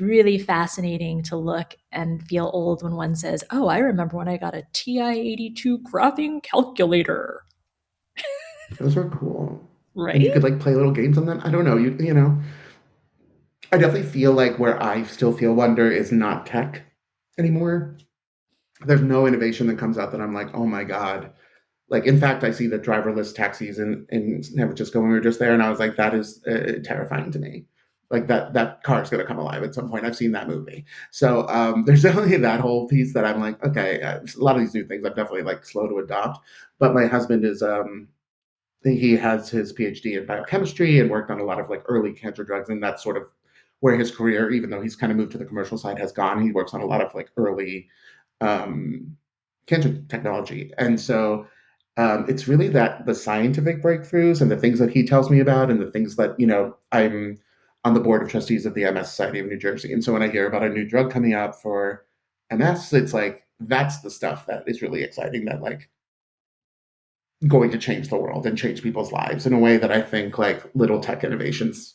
really fascinating to look and feel old when one says, oh, I remember when I got a TI-82 graphing calculator, Those are cool, and you right? could like play little games on them. I don't know. I definitely feel like where I still feel wonder is not tech anymore. There's no innovation that comes out that I'm like, oh my god. Like, in fact, I see the driverless taxis in San Francisco when we were just there, and I was like, that is terrifying to me. Like that car's gonna come alive at some point. I've seen that movie, so there's definitely that whole piece that I'm like, okay, a lot of these new things I'm definitely like slow to adopt. But my husband is he has his PhD in biochemistry and worked on a lot of like early cancer drugs, and that's sort of where his career, even though he's kind of moved to the commercial side, has gone. He works on a lot of like early um, cancer technology, and so It's really that the scientific breakthroughs and the things that he tells me about, and the things that, I'm on the board of trustees of the MS Society of New Jersey. And so when I hear about a new drug coming out for MS, it's like, that's the stuff that is really exciting, that like going to change the world and change people's lives in a way that I think like little tech innovations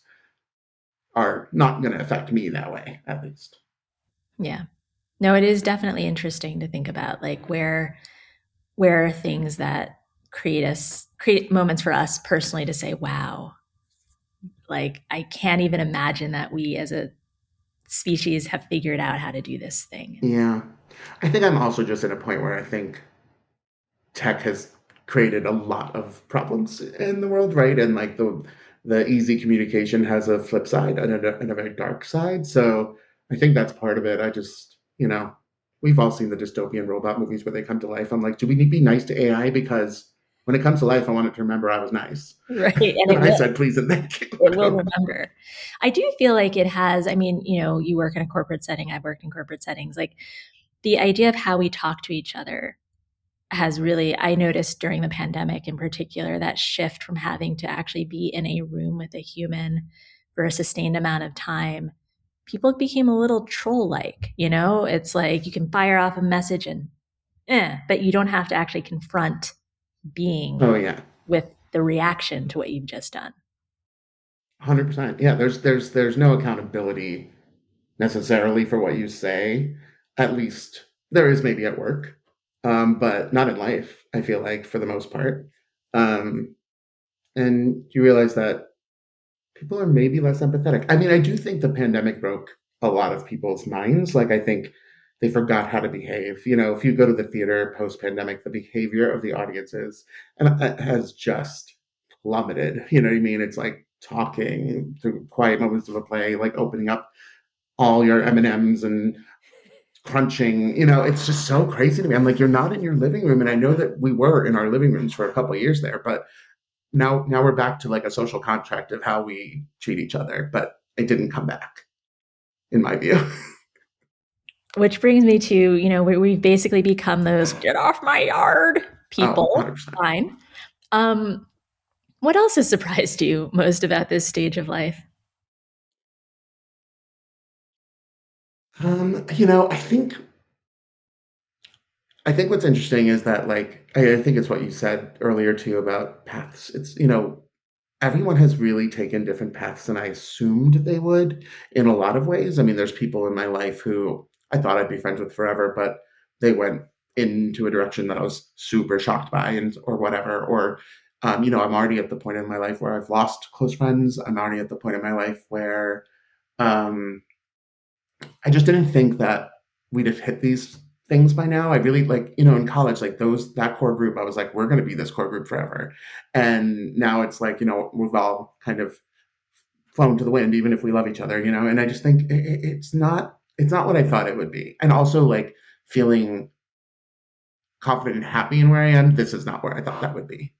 are not going to affect me that way, at least. Yeah. No, it is definitely interesting to think about like where are things that create moments for us personally to say, wow, like I can't even imagine that we as a species have figured out how to do this thing. And Yeah. I think I'm also just at a point where I think tech has created a lot of problems in the world, right? And like the easy communication has a flip side and a very dark side. So I think that's part of it. I just, we've all seen the dystopian robot movies where they come to life. I'm like, do we need to be nice to AI? Because when it comes to life, I want it to remember I was nice. right, and And it I will. said, please and thank you. It will remember. I do feel like it has, I mean, you work in a corporate setting, I've worked in corporate settings. Like the idea of how we talk to each other has really, I noticed during the pandemic in particular, that shift from having to actually be in a room with a human for a sustained amount of time. People became a little troll like, it's like you can fire off a message and but you don't have to actually confront being Oh yeah. with the reaction to what you've just done. 100%. Yeah, there's no accountability necessarily for what you say. At least there is maybe at work, but not in life. I feel like for the most part, um, and you realize that people are maybe less empathetic. I mean, I do think the pandemic broke a lot of people's minds. Like, I think they forgot how to behave. If you go to the theater post pandemic, the behavior of the audiences has just plummeted. You know what I mean? It's like talking through quiet moments of a play, like opening up all your M&Ms and crunching. It's just so crazy to me. I'm like, you're not in your living room, and I know that we were in our living rooms for a couple of years there, but now we're back to like a social contract of how we treat each other, but it didn't come back, in my view. Which brings me to, we've basically become those get off my yard Oh, people. 100%. Fine. Um, what else has surprised you most about this stage of life? I think what's interesting is that, like, I think it's what you said earlier too about paths. It's, everyone has really taken different paths than I assumed they would in a lot of ways. I mean, there's people in my life who I thought I'd be friends with forever, but they went into a direction that I was super shocked by, and or whatever. Or, I'm already at the point in my life where I've lost close friends. I'm already at the point in my life where um, I just didn't think that we'd have hit these things by now. I really like, in college, like that core group, I was like, we're going to be this core group forever. And now it's like, we've all kind of flown to the wind, even if we love each other, and I just think it's not what I thought it would be. And also like feeling confident and happy in where I am. This is not where I thought that would be,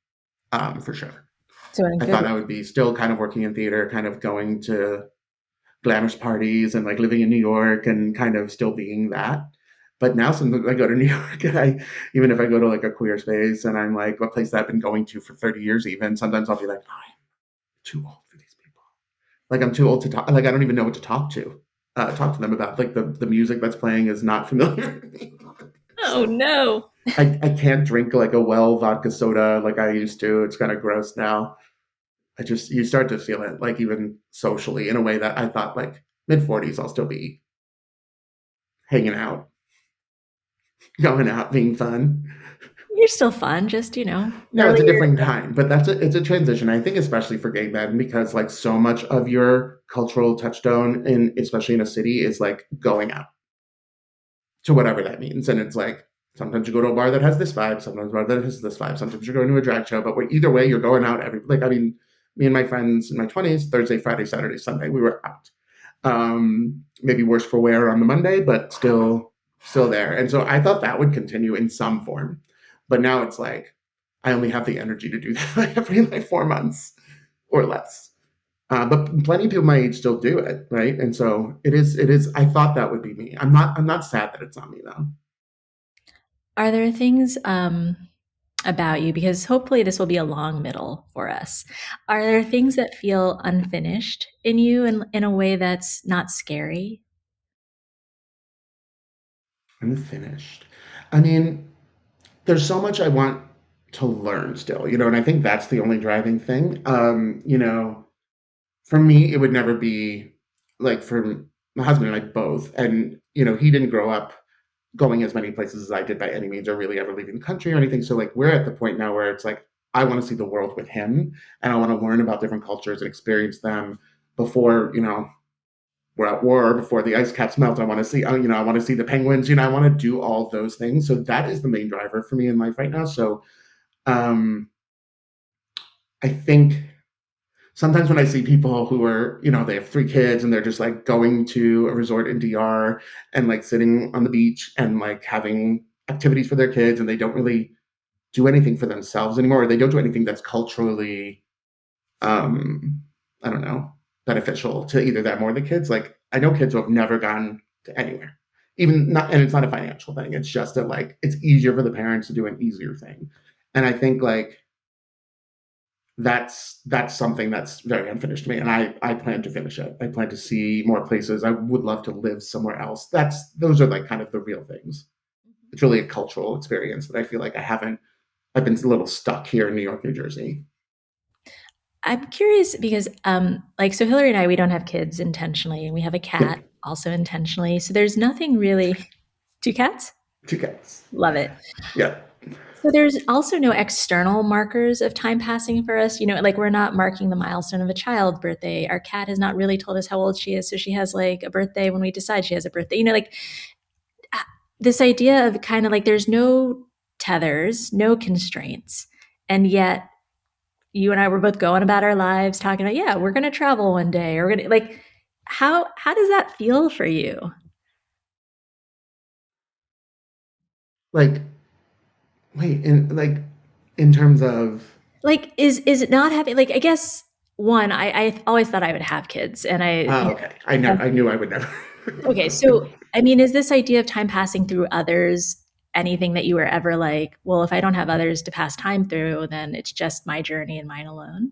for sure. So in a I good thought I would be still kind of working in theater, kind of going to glamorous parties and like living in New York and kind of still being that. But now sometimes I go to New York and even if I go to like a queer space and I'm like a place that I've been going to for 30 years, even sometimes I'll be like, oh, I'm too old for these people. Like I'm too old to talk. Like I don't even know what to talk to them about. Like the music that's playing is not familiar to me. Oh So no. I can't drink like a well vodka soda like I used to. It's kind of gross now. You start to feel it, like even socially, in a way that I thought like mid 40s I'll still be hanging out, going out, being fun. You're still fun, just, No, it's a earlier. different time, but it's a transition. I think especially for gay men because like so much of your cultural touchstone in especially in a city is like going out to whatever that means, and it's like sometimes you go to a bar that has this vibe, sometimes a bar that has this vibe, sometimes you're going to a drag show, but either way you're going out every like I mean, me and my friends in my 20s, Thursday, Friday, Saturday, Sunday, we were out. Maybe worse for wear on the Monday, but still there. And so I thought that would continue in some form. But now it's like I only have the energy to do that every like 4 months or less. But plenty of people my age still do it, right? And so it is. I thought that would be me. I'm not sad that it's not me though. Are there things about you because hopefully this will be a long middle for us. Are there things that feel unfinished in you in a way that's not scary? I'm finished. I mean, there's so much I want to learn still, and I think that's the only driving thing. For me, it would never be like for my husband and I both, and he didn't grow up going as many places as I did by any means, or really ever leaving the country or anything. So like we're at the point now where it's like I want to see the world with him, and I want to learn about different cultures and experience them before we're at war, before the ice caps melt. I want to see I want to see the penguins. I want to do all those things. So that is the main driver for me in life right now. So um, I think sometimes when I see people who are, they have 3 kids and they're just like going to a resort in DR and like sitting on the beach and like having activities for their kids, and they don't really do anything for themselves anymore, or they don't do anything that's culturally, um, I don't know, beneficial to either them or the kids. Like I know kids who have never gone to anywhere, even not, and it's not a financial thing. It's just that like it's easier for the parents to do an easier thing, and I think like that's something that's very unfinished to me, and I plan to finish it. I plan to see more places. I would love to live somewhere else. Those are like kind of the real things. It's really a cultural experience that I feel like I've been a little stuck here in New York, New Jersey. I'm curious because, like, so Hillary and I, we don't have kids intentionally, and we have a Yeah, cat also intentionally. So there's nothing really. Two cats? 2 cats. Love it. Yeah. So there's also no external markers of time passing for us. Like we're not marking the milestone of a child's birthday. Our cat has not really told us how old she is. So she has like a birthday when we decide she has a birthday. Like this idea of kind of like there's no tethers, no constraints. And yet you and I were both going about our lives talking about, yeah, we're going to travel one day or we're going to like, how does that feel for you? Like, wait, in terms of, Like, is it not having, like, I guess one, I always thought I would have kids and oh, okay. I knew I would never. okay, so I mean, is this idea of time passing through others anything that you were ever like, well, if I don't have others to pass time through, then it's just my journey and mine alone?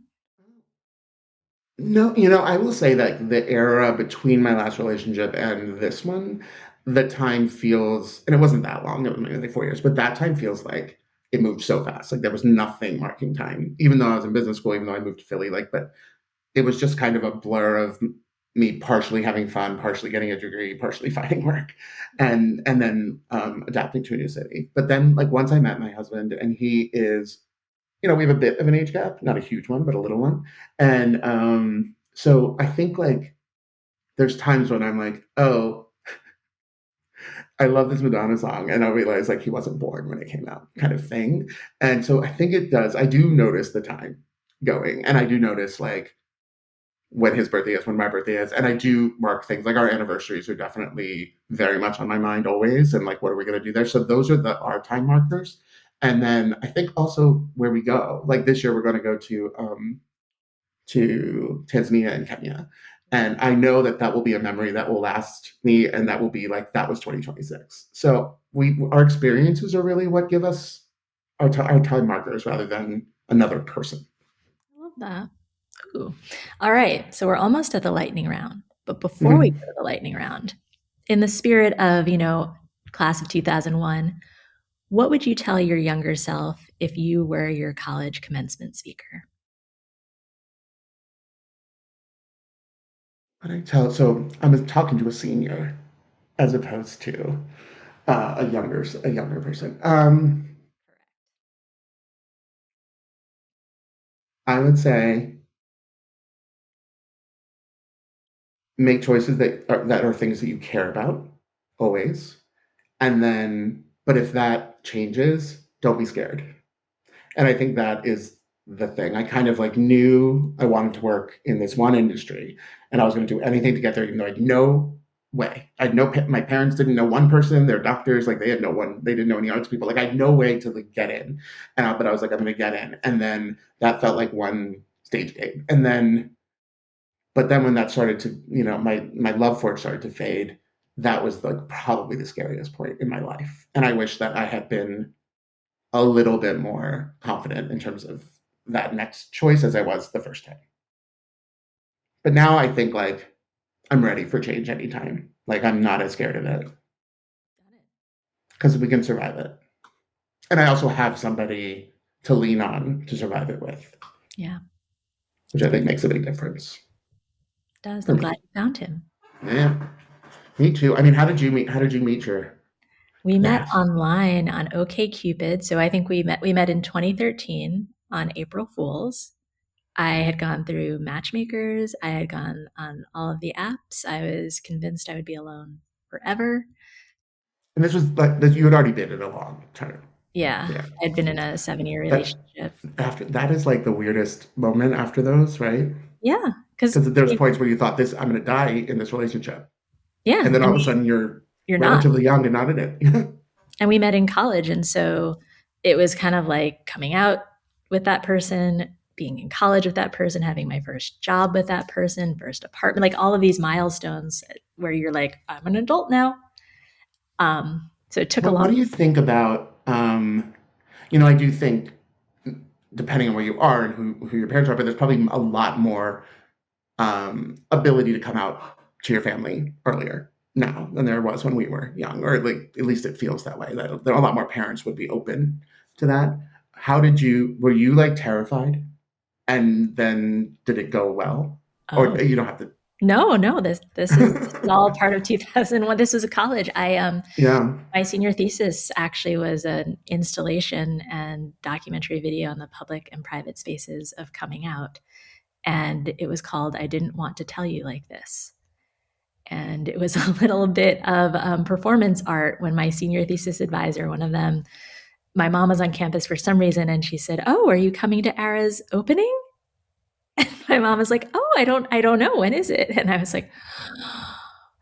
No, I will say that the era between my last relationship and this one, the time feels, and it wasn't that long, it was maybe like 4 years, but that time feels like it moved so fast. Like there was nothing marking time, even though I was in business school, even though I moved to Philly, like, but it was just kind of a blur of me partially having fun, partially getting a degree, partially finding work, and then adapting to a new city. But then, like, once I met my husband, and he is, we have a bit of an age gap, not a huge one, but a little one. And so I think like there's times when I'm like, oh, I love this Madonna song, and I realize like he wasn't born when it came out, kind of thing. And so I think it does. I do notice the time going, and I do notice like when his birthday is, when my birthday is, and I do mark things like our anniversaries are definitely very much on my mind always, and like what are we going to do there? So those are our time markers. And then I think also where we go. Like this year, we're going to go to Tanzania and Kenya. And I know that that will be a memory that will last me, and that will be like that was 2026. So our experiences are really what give us our time markers rather than another person. I love that. Ooh. All right. So we're almost at the lightning round. But before we go Mhm. to the lightning round, in the spirit of, class of 2001, what would you tell your younger self if you were your college commencement speaker? But I tell so I was talking to a senior as opposed to a younger person. I would say make choices that are things that you care about always, and then but if that changes, don't be scared. And I think that is the thing. I kind of like knew I wanted to work in this one industry, and I was going to do anything to get there, even though I had no way. I had no. My parents didn't know one person. They're doctors. Like they had no one. They didn't know any arts people. Like I had no way to like get in. But I was like, I'm going to get in. And then that felt like one stage game. But then when that started to, my love for it started to fade. That was like probably the scariest point in my life. And I wish that I had been a little bit more confident in terms of that next choice as I was the first time. But now I think like I'm ready for change anytime. Like I'm not as scared of it Got it. because we can survive it. And I also have somebody to lean on to survive it with, Yeah, which I think makes a big difference it does. for I'm glad me. you found him. Yeah, me too. I mean, how did you meet your We met path? online on OkCupid. So I think we met in 2013 on April Fools. I had gone through matchmakers. I had gone on all of the apps. I was convinced I would be alone forever. And this was like that you had already been in a long term. Yeah, Yeah. I'd been in a 7-year That relationship. after that is like the weirdest moment after those, right? Yeah, because Because there's points where you thought this, I'm going to die in this relationship, yeah, and then all and of a sudden you're you're not. relatively young and not in it. And we met in college, and so it was kind of like coming out with that person, being in college with that person, having my first job with that person, first apartment, like all of these milestones where you're like, I'm an adult now. So it took a What long. do you think about? I do think depending on where you are and who your parents are, but there's probably a lot more ability to come out to your family earlier now than there was when we were young, or like at least it feels that way. That there are a lot more parents would be open to that. How did you? Were you like terrified, and then did it go well, or Oh you don't have to? no, no, this is all part of 2001. This was a college. Yeah, My senior thesis actually was an installation and documentary video on the public and private spaces of coming out, and it was called "I Didn't Want to Tell You Like This." And it was a little bit of performance art when my senior thesis advisor, one of them, my mom was on campus for some reason, and she said, "Oh, are you coming to Ara's opening?" And my mom was like, "Oh, I don't know. When is it?" And I was like,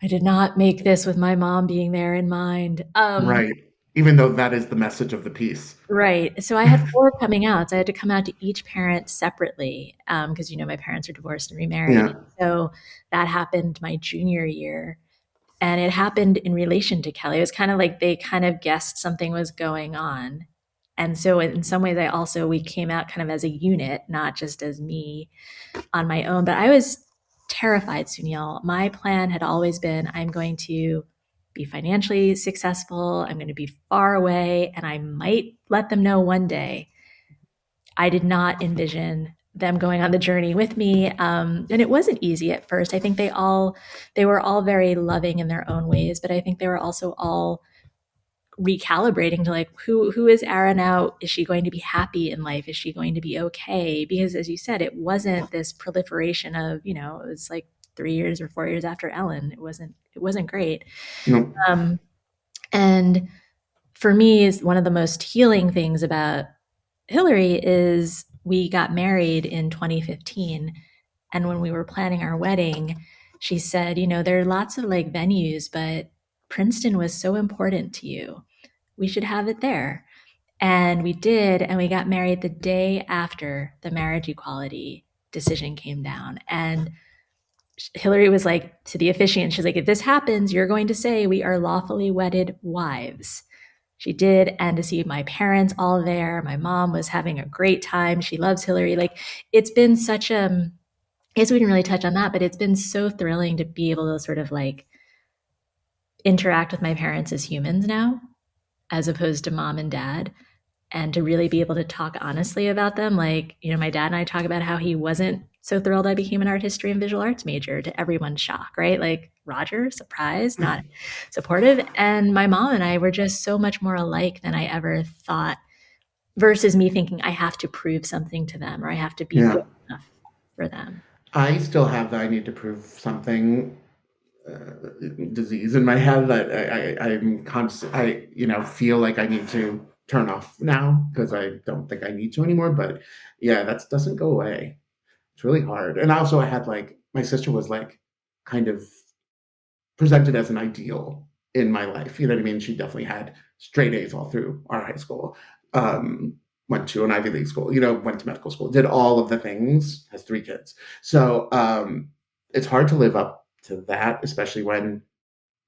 I did not make this with my mom being there in mind. right. Even though that is the message of the piece. Right. So I had 4 coming outs. I had to come out to each parent separately, because, my parents are divorced and remarried. Yeah. So that happened my junior year, and it happened in relation to Kelly. It was kind of like they kind of guessed something was going on. And so in some ways, we came out kind of as a unit, not just as me on my own. But I was terrified, Sunil. My plan had always been I'm going to be financially successful, I'm going to be far away, and I might let them know one day. I did not envision them going on the journey with me, and it wasn't easy at first. I think they were all very loving in their own ways, but I think they were also all recalibrating to like who is Ara now? Is she going to be happy in life? Is she going to be okay? Because as you said, it wasn't this proliferation of, it was like 3 years or 4 years after Ellen. It wasn't great. No. Um, and for me, is one of the most healing things about Hillary is we got married in 2015, and when we were planning our wedding, she said, there are lots of like venues, but Princeton was so important to you. We should have it there. And we did, and we got married the day after the marriage equality decision came down. And Hillary was like to the officiant, she's like, if this happens, you're going to say we are lawfully wedded wives. She did, and to see my parents all there, my mom was having a great time. She loves Hillary. Like it's been such a, I guess we didn't really touch on that, but it's been so thrilling to be able to sort of like interact with my parents as humans now, as opposed to mom and dad, and to really be able to talk honestly about them. Like, my dad and I talk about how he wasn't so thrilled I became an art history and visual arts major, to everyone's shock, right? Like, Roger, surprised, not supportive. And my mom and I were just so much more alike than I ever thought, versus me thinking I have to prove something to them or I have to be good Yeah. enough for them. I still have the I need to prove something disease in my head that I'm constant. I feel like I need to turn off now because I don't think I need to anymore. But yeah, that doesn't go away. It's really hard. And also, I had like my sister was like kind of presented as an ideal in my life. You know what I mean? She definitely had straight A's all through our high school. Um, Went to an Ivy League school, went to medical school, did all of the things, has 3 kids. So it's hard to live up to that, especially when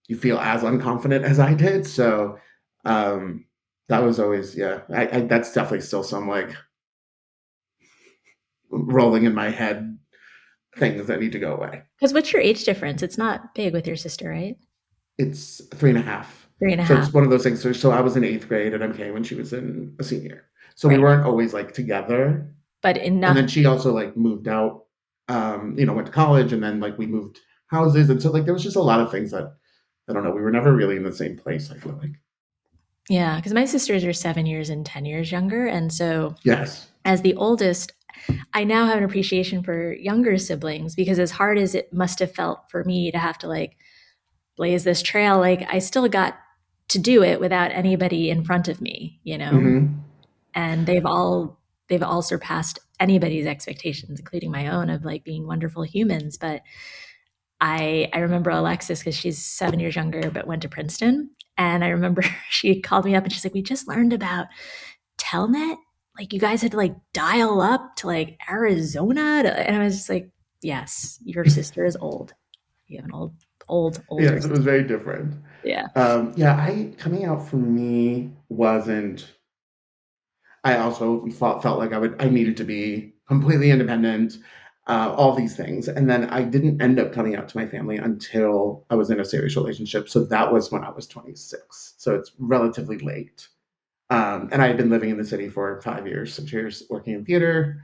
you feel as unconfident as I did. So um, that was always, yeah. That's definitely still some like rolling in my head things that need to go away. Because what's your age difference? It's not big with your sister, right? It's 3.5. Three and a So half. it's one of those things. So I was in eighth grade and MK when she was in a senior. So we Right. weren't always like together. But And enough. then she also like moved out, went to college, and then like we moved houses. And so like there was just a lot of things that I don't know. We were never really in the same place, I feel like. Yeah. Because my sisters are 7 years and 10 years younger. And so, Yes. as the oldest, I now have an appreciation for younger siblings because, as hard as it must have felt for me to have to like blaze this trail, like I still got to do it without anybody in front of me, you know? Mm-hmm. And they've all surpassed anybody's expectations, including my own, of like being wonderful humans. But I remember Alexis because she's 7 years younger, but went to Princeton. And I remember she called me up and she's like, "We just learned about Telnet. Like you guys had to like dial up to like Arizona." And I was just like, "Yes, your sister is old. You have an older Yes, it was sister." very different. Yeah. Yeah, I coming out for me wasn't. I also felt like I needed to be completely independent, all these things, and then I didn't end up coming out to my family until I was in a serious relationship. So that was when I was 26. So it's relatively late. And I had been living in the city for 5 years, 6 years, working in theater,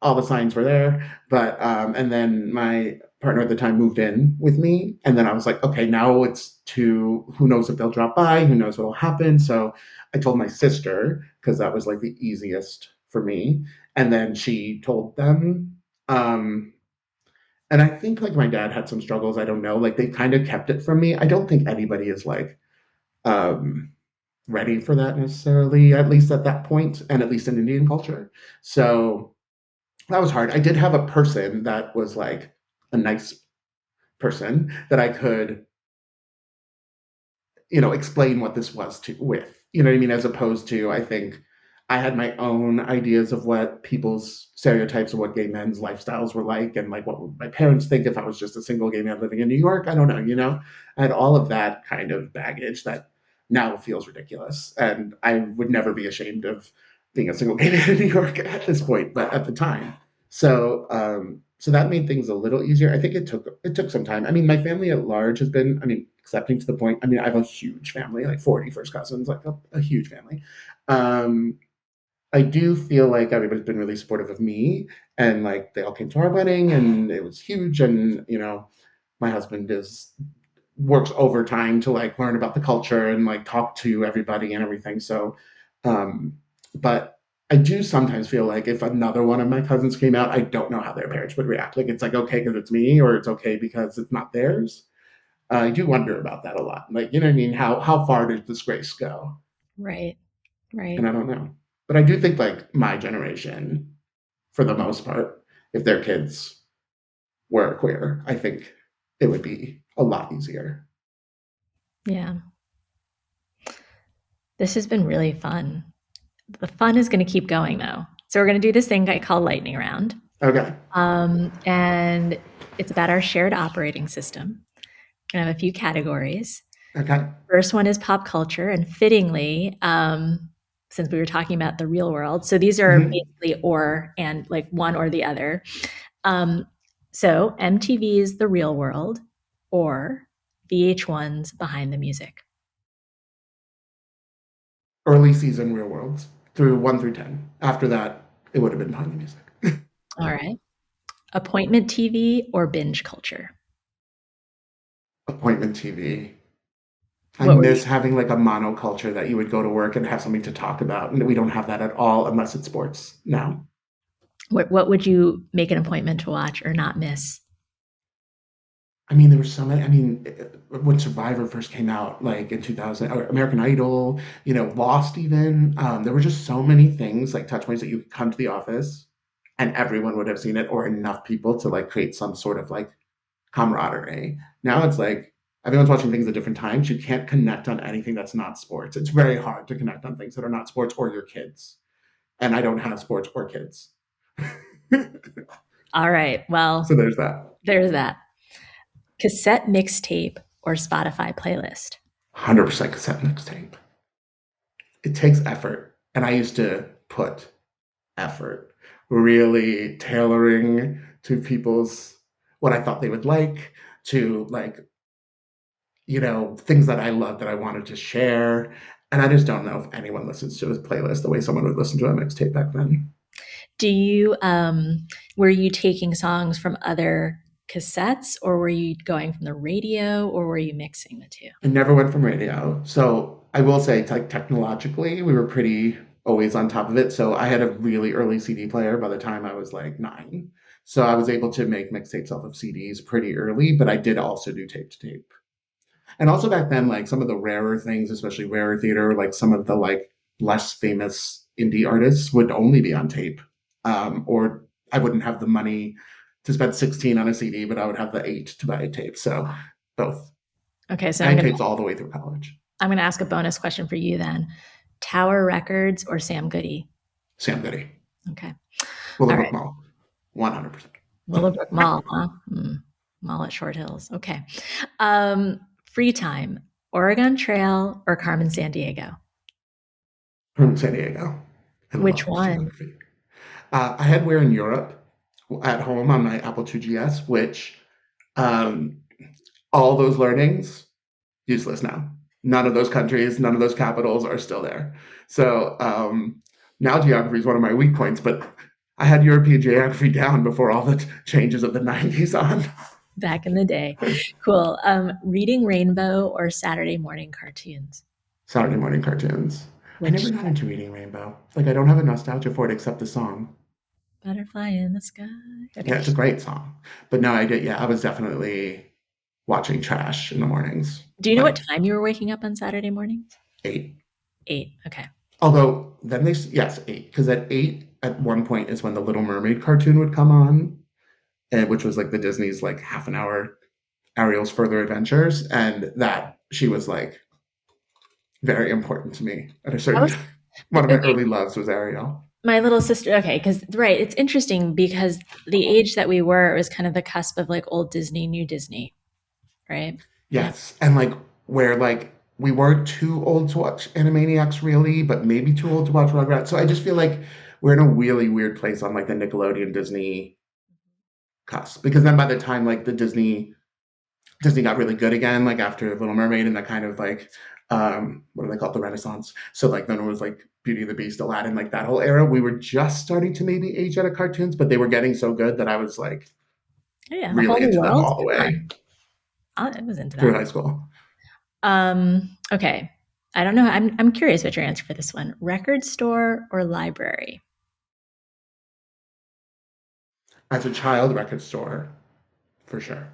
all the signs were there. But and then my partner at the time moved in with me, and then I was like, okay, now it's to who knows if they'll drop by, who knows what'll happen. So I told my sister because that was like the easiest for me, and then she told them. And I think like my dad had some struggles. I don't know. Like they kind of kept it from me. I don't think anybody is like um, ready for that necessarily, at least at that point, and at least in Indian culture. So that was hard. I did have a person that was like a nice person that I could, explain what this was to with. You know what I mean? As opposed to, I think I had my own ideas of what people's stereotypes of what gay men's lifestyles were like, and like what would my parents think if I was just a single gay man living in New York. I don't know. I had all of that kind of baggage that now feels ridiculous, and I would never be ashamed of being a single gay man in New York at this point, but at the time. So that made things a little easier. I think it took some time. I mean, my family at large has been, I mean, accepting to the point. I mean, I have a huge family, like 40 first cousins, like a huge family. Um, I do feel like everybody's been really supportive of me, and like they all came to our wedding, and it was huge. And my husband is works overtime to like learn about the culture and like talk to everybody and everything. So, um, but I do sometimes feel like if another one of my cousins came out, I don't know how their parents would react. Like it's like okay because it's me, or it's okay because it's not theirs. I do wonder about that a lot. Like, you know what I mean? How far does disgrace go? Right. And Right. I don't know. But I do think like my generation, for the most part, if their kids were queer, I think it would be a lot easier. Yeah. This has been really fun. The fun is going to keep going though. So we're going to do this thing I call lightning round. Okay. And it's about our shared operating system. We're going to have a few categories. Okay. First one is pop culture, and fittingly, since we were talking about the real world, so these are Mm-hmm. basically or and like one or the other. Um, so MTV's The Real World or VH1's Behind the Music. Early season real worlds through 1 through 10. After that, it would have been behind the music. All right. Appointment TV or binge culture. Appointment TV. I What were you? miss having like a monoculture that you would go to work and have something to talk about. And we don't have that at all unless it's sports now. What would you make an appointment to watch or not miss? I mean, there were so many. I mean, when Survivor first came out, like in 2000, or American Idol, Lost even, there were just so many things, like touch points that you could come to the office and everyone would have seen it or enough people to like create some sort of like camaraderie. Now it's like everyone's watching things at different times. You can't connect on anything that's not sports. It's very hard to connect on things that are not sports or your kids. And I don't have sports or kids. All right. So Well, there's that. there's that. Cassette mixtape or Spotify playlist. 100% cassette mixtape. it takes effort. And I used to put effort, really tailoring to people's what I thought they would like, to like, things that I love that I wanted to share. And I just don't know if anyone listens to his playlist the way someone would listen to a mixtape back then. Do you were you taking songs from other cassettes, or were you going from the radio, or were you mixing the two? I never went from radio. So I will say, like, technologically, we were pretty always on top of it. So I had a really early CD player by the time I was like 9. So I was able to make mixtapes off of CDs pretty early, but I did also do tape to tape. And also back then, like some of the rarer things, especially rarer theater, like some of the like less famous indie artists would only be on tape. Or I wouldn't have the money to spend 16 on a CD, but I would have the 8 to buy a tape. So both. Okay, so And tapes all the way through college. I'm gonna ask a bonus question for you then. Tower Records or Sam Goody? Sam Goody. Okay. All Willowbrook right. Mall. 100%. Willowbrook Mall, huh? Mall at Short Hills. Okay. Free time, Oregon Trail or Carmen San Diego? From San Diego. I Which love one? geography. I had Where in Europe at home on my Apple IIgs, which um, all those learnings useless now. None of those countries, none of those capitals are still there. So now geography is one of my weak points, but I had European geography down before all the changes of the 90s on. Back in the day. Cool. Reading Rainbow or Saturday morning cartoons? Saturday morning cartoons. I Which never got into Reading Rainbow. Like, I don't have a nostalgia for it except the song. butterfly in the sky? Okay. Yeah, it's a great song. But no, I did. Yeah, I was definitely watching trash in the mornings, Do you know what like time you were waking up on Saturday mornings? 8. 8. Okay. Although then yes, 8, because at 8 at one point is when the Little Mermaid cartoon would come on, and which was like the Disney's like half an hour Ariel's Further Adventures, and that she was like very important to me at a I certain was time. One of my okay. early loves was Ariel. My little sister. Okay, because right, it's interesting because the age that we were, it was kind of the cusp of like old Disney, new Disney, right? Yeah. Yes, and like where like we weren't too old to watch Animaniacs really, but maybe too old to watch Rugrats. So I just feel like we're in a really weird place on like the Nickelodeon Disney cusp, because then by the time like the Disney got really good again, like after Little Mermaid and that kind of like what do they call it, the Renaissance. So like then it was like Beauty and the Beast, Aladdin, like that whole era. We were just starting to maybe age out of cartoons, but they were getting so good that I was like Yeah, a whole really new into them world. all the Come way on. I was into through that. high school. Okay. I don't know. I'm curious what your answer for this one. Record store or library? As a child, record store for sure.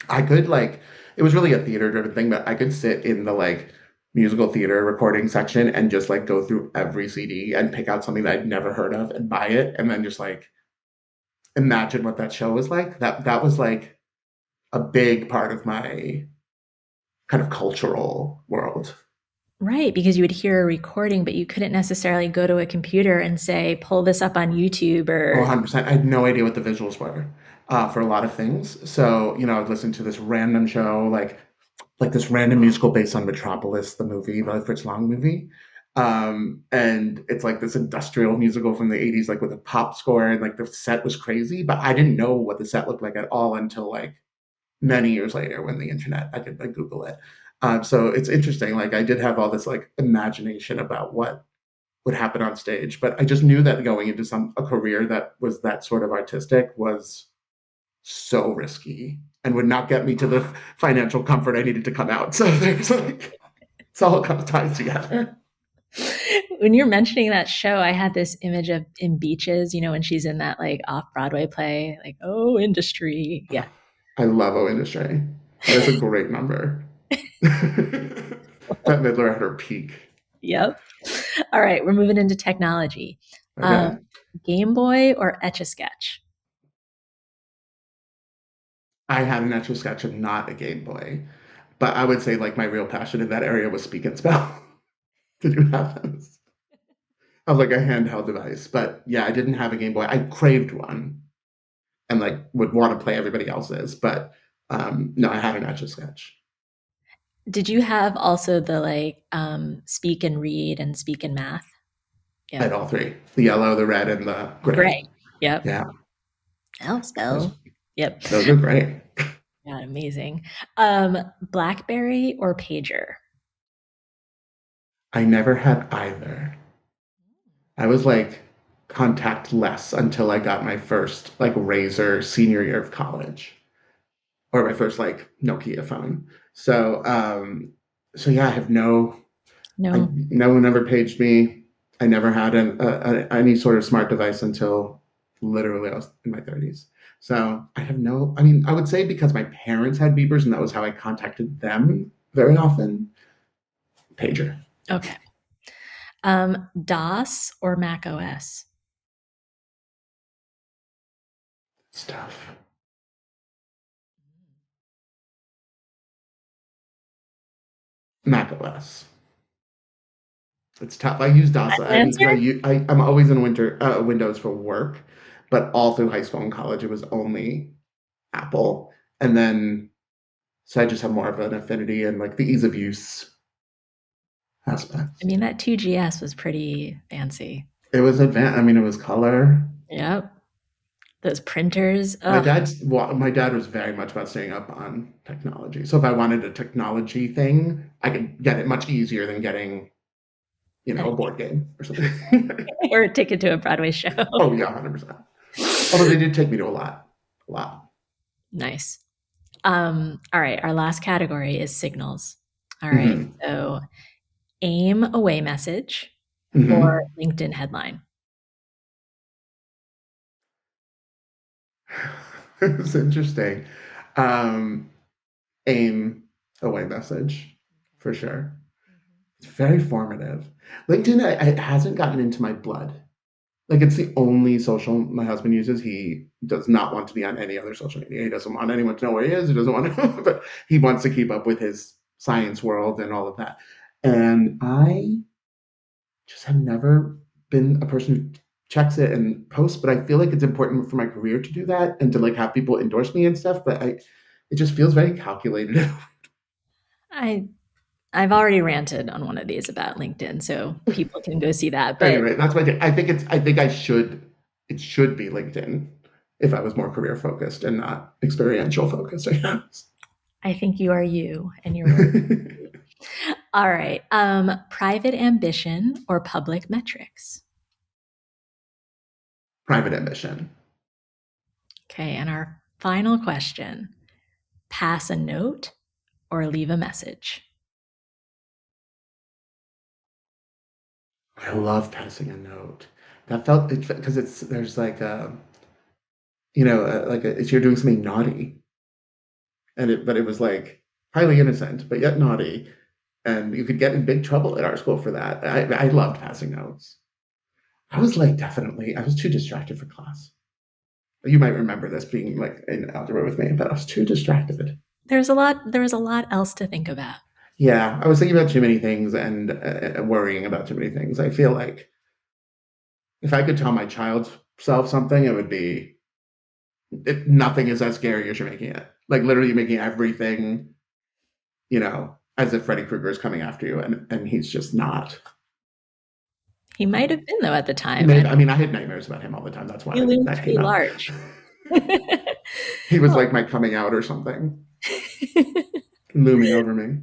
I could like it was really a theater driven thing, but I could sit in the like musical theater recording section and just like go through every CD and pick out something that I'd never heard of and buy it and then just like imagine what that show was like. That was like a big part of my kind of cultural world. Right, because you would hear a recording, but you couldn't necessarily go to a computer and say, pull this up on YouTube Oh, or 100%. I had no idea what the visuals were for a lot of things. So, I'd listen to this random show, like this random musical based on Metropolis, the movie, the Fritz Lang movie. And it's like this industrial musical from the 80s, like with a pop score, and like the set was crazy, but I didn't know what the set looked like at all until like many years later when the internet, I could like Google it. So it's interesting. Like I did have all this like imagination about what would happen on stage, but I just knew that going into a career that was that sort of artistic was so risky and would not get me to the financial comfort I needed to come out. So there's like it's all kind of ties together. when you're mentioning that show, I had this image of in Beaches, when she's in that like off Broadway play, like, oh, industry. Yeah. I love O Industry. That is a great number. That Midler at her peak. Yep. All right, we're moving into technology. Um, Okay. Game Boy or Etch a Sketch? I had an Etch a Sketch and not a Game Boy. But I would say like my real passion in that area was Speak and Spell. Did you have those? I was like a handheld device. But yeah, I didn't have a Game Boy. I craved one and like would want to play everybody else's. But no, I had an Etch a Sketch. Did you have also the like speak and read and speak and math? I had Yep. all three: the yellow, the red, and the gray. Gray. Yep. Yeah, I'll those spell. Yep. those are great. Yeah, amazing. BlackBerry or pager? I never had either. I was like contactless until I got my first like Razor senior year of college, or my first like Nokia phone. So so yeah, I have No. no one ever paged me. I never had any sort of smart device until literally I was in my 30s. So I have no, I mean, I would say because my parents had beepers and that was how I contacted them very often, pager Okay. DOS or Mac OS? stuff. Mac OS. It's tough. I use DOS. I Final mean, because answer? I'm always in Windows for work, but all through high school and college, it was only Apple. And then, so I just have more of an affinity and like the ease of use I aspects. mean, that 2GS was pretty fancy. It was advanced. I mean, it was color. Yep. Those printers. My Ugh. dad's well, my dad was very much about staying up on technology. So if I wanted a technology thing, I could get it much easier than getting, a board game or something. Or a ticket to a Broadway show. Oh yeah, 100%. Although they did take me to a lot. Nice. All right, our last category is signals. All right, Hmm. so AIM away message or Hmm. LinkedIn headline. It's interesting. Um, aim away message for sure. It's very formative. LinkedIn, it hasn't gotten into my blood. Like it's the only social my husband uses. He does not want to be on any other social media. He doesn't want anyone to know where he is. He doesn't want to, but he wants to keep up with his science world and all of that. And I just have never been a person who checks it and posts, but I feel like it's important for my career to do that and to like have people endorse me and stuff. But it just feels very calculated. I I've already ranted on one of these about LinkedIn, so people can go see that. But Anyway, that's my thing. I think it should be LinkedIn if I was more career focused and not experiential focused, I guess. I think you are you and your work. All right. Private ambition or public metrics. Private ambition. Okay, and our final question: pass a note or leave a message. I love passing a note. That felt it because it's there's like it's you're doing something naughty, but it was like highly innocent, but yet naughty, and you could get in big trouble at our school for that. I loved passing notes. I was like definitely I was too distracted for class. You might remember this being like in algebra with me, but I was too distracted. There was a lot else to think about. Yeah, I was thinking about too many things and worrying about too many things. I feel like if I could tell my child self something, it would be nothing is as scary as you're making it. Like literally making everything, as if Freddy Krueger is coming after you, and he's just not. He might have been though at the time, Maybe and I mean I had nightmares about him all the time. That's he why loomed that came pretty up. large. He was Oh. like my coming out or something, looming over me.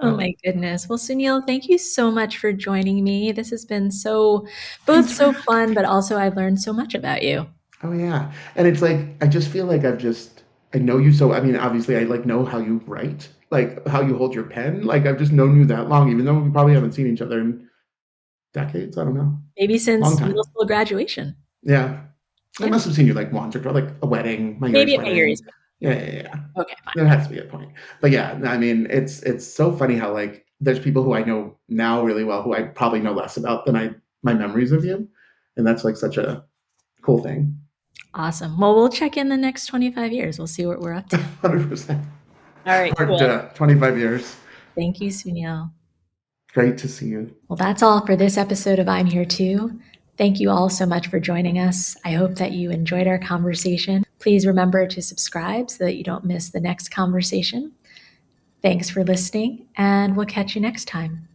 Oh Oh, my goodness. Well, Sunil, thank you so much for joining me. This has been both thanks for so having fun, me. but also I've learned so much about you. Oh yeah, and it's like I just feel like I know you so. I mean, obviously, I like know how you write, like how you hold your pen. Like I've just known you that long, even though we probably haven't seen each other in decades. I don't know, Maybe long since middle time. school graduation. Yeah, I Yeah. must have seen you like once or twice, like a wedding, my Maybe Yuri's at my Yuri's. wedding. Yeah, yeah, yeah. Okay, fine. There has to be a point. But yeah, I mean, it's so funny how like there's people who I know now really well who I probably know less about than my memories of you, and that's like such a cool thing. Awesome. Well, we'll check in the next 25 years. We'll see what we're up to. 100%. All right, Part cool. 25 years. Thank you, Sunil. Great to see you. Well, that's all for this episode of I'm Here Too. Thank you all so much for joining us. I hope that you enjoyed our conversation. Please remember to subscribe so that you don't miss the next conversation. Thanks for listening, and we'll catch you next time.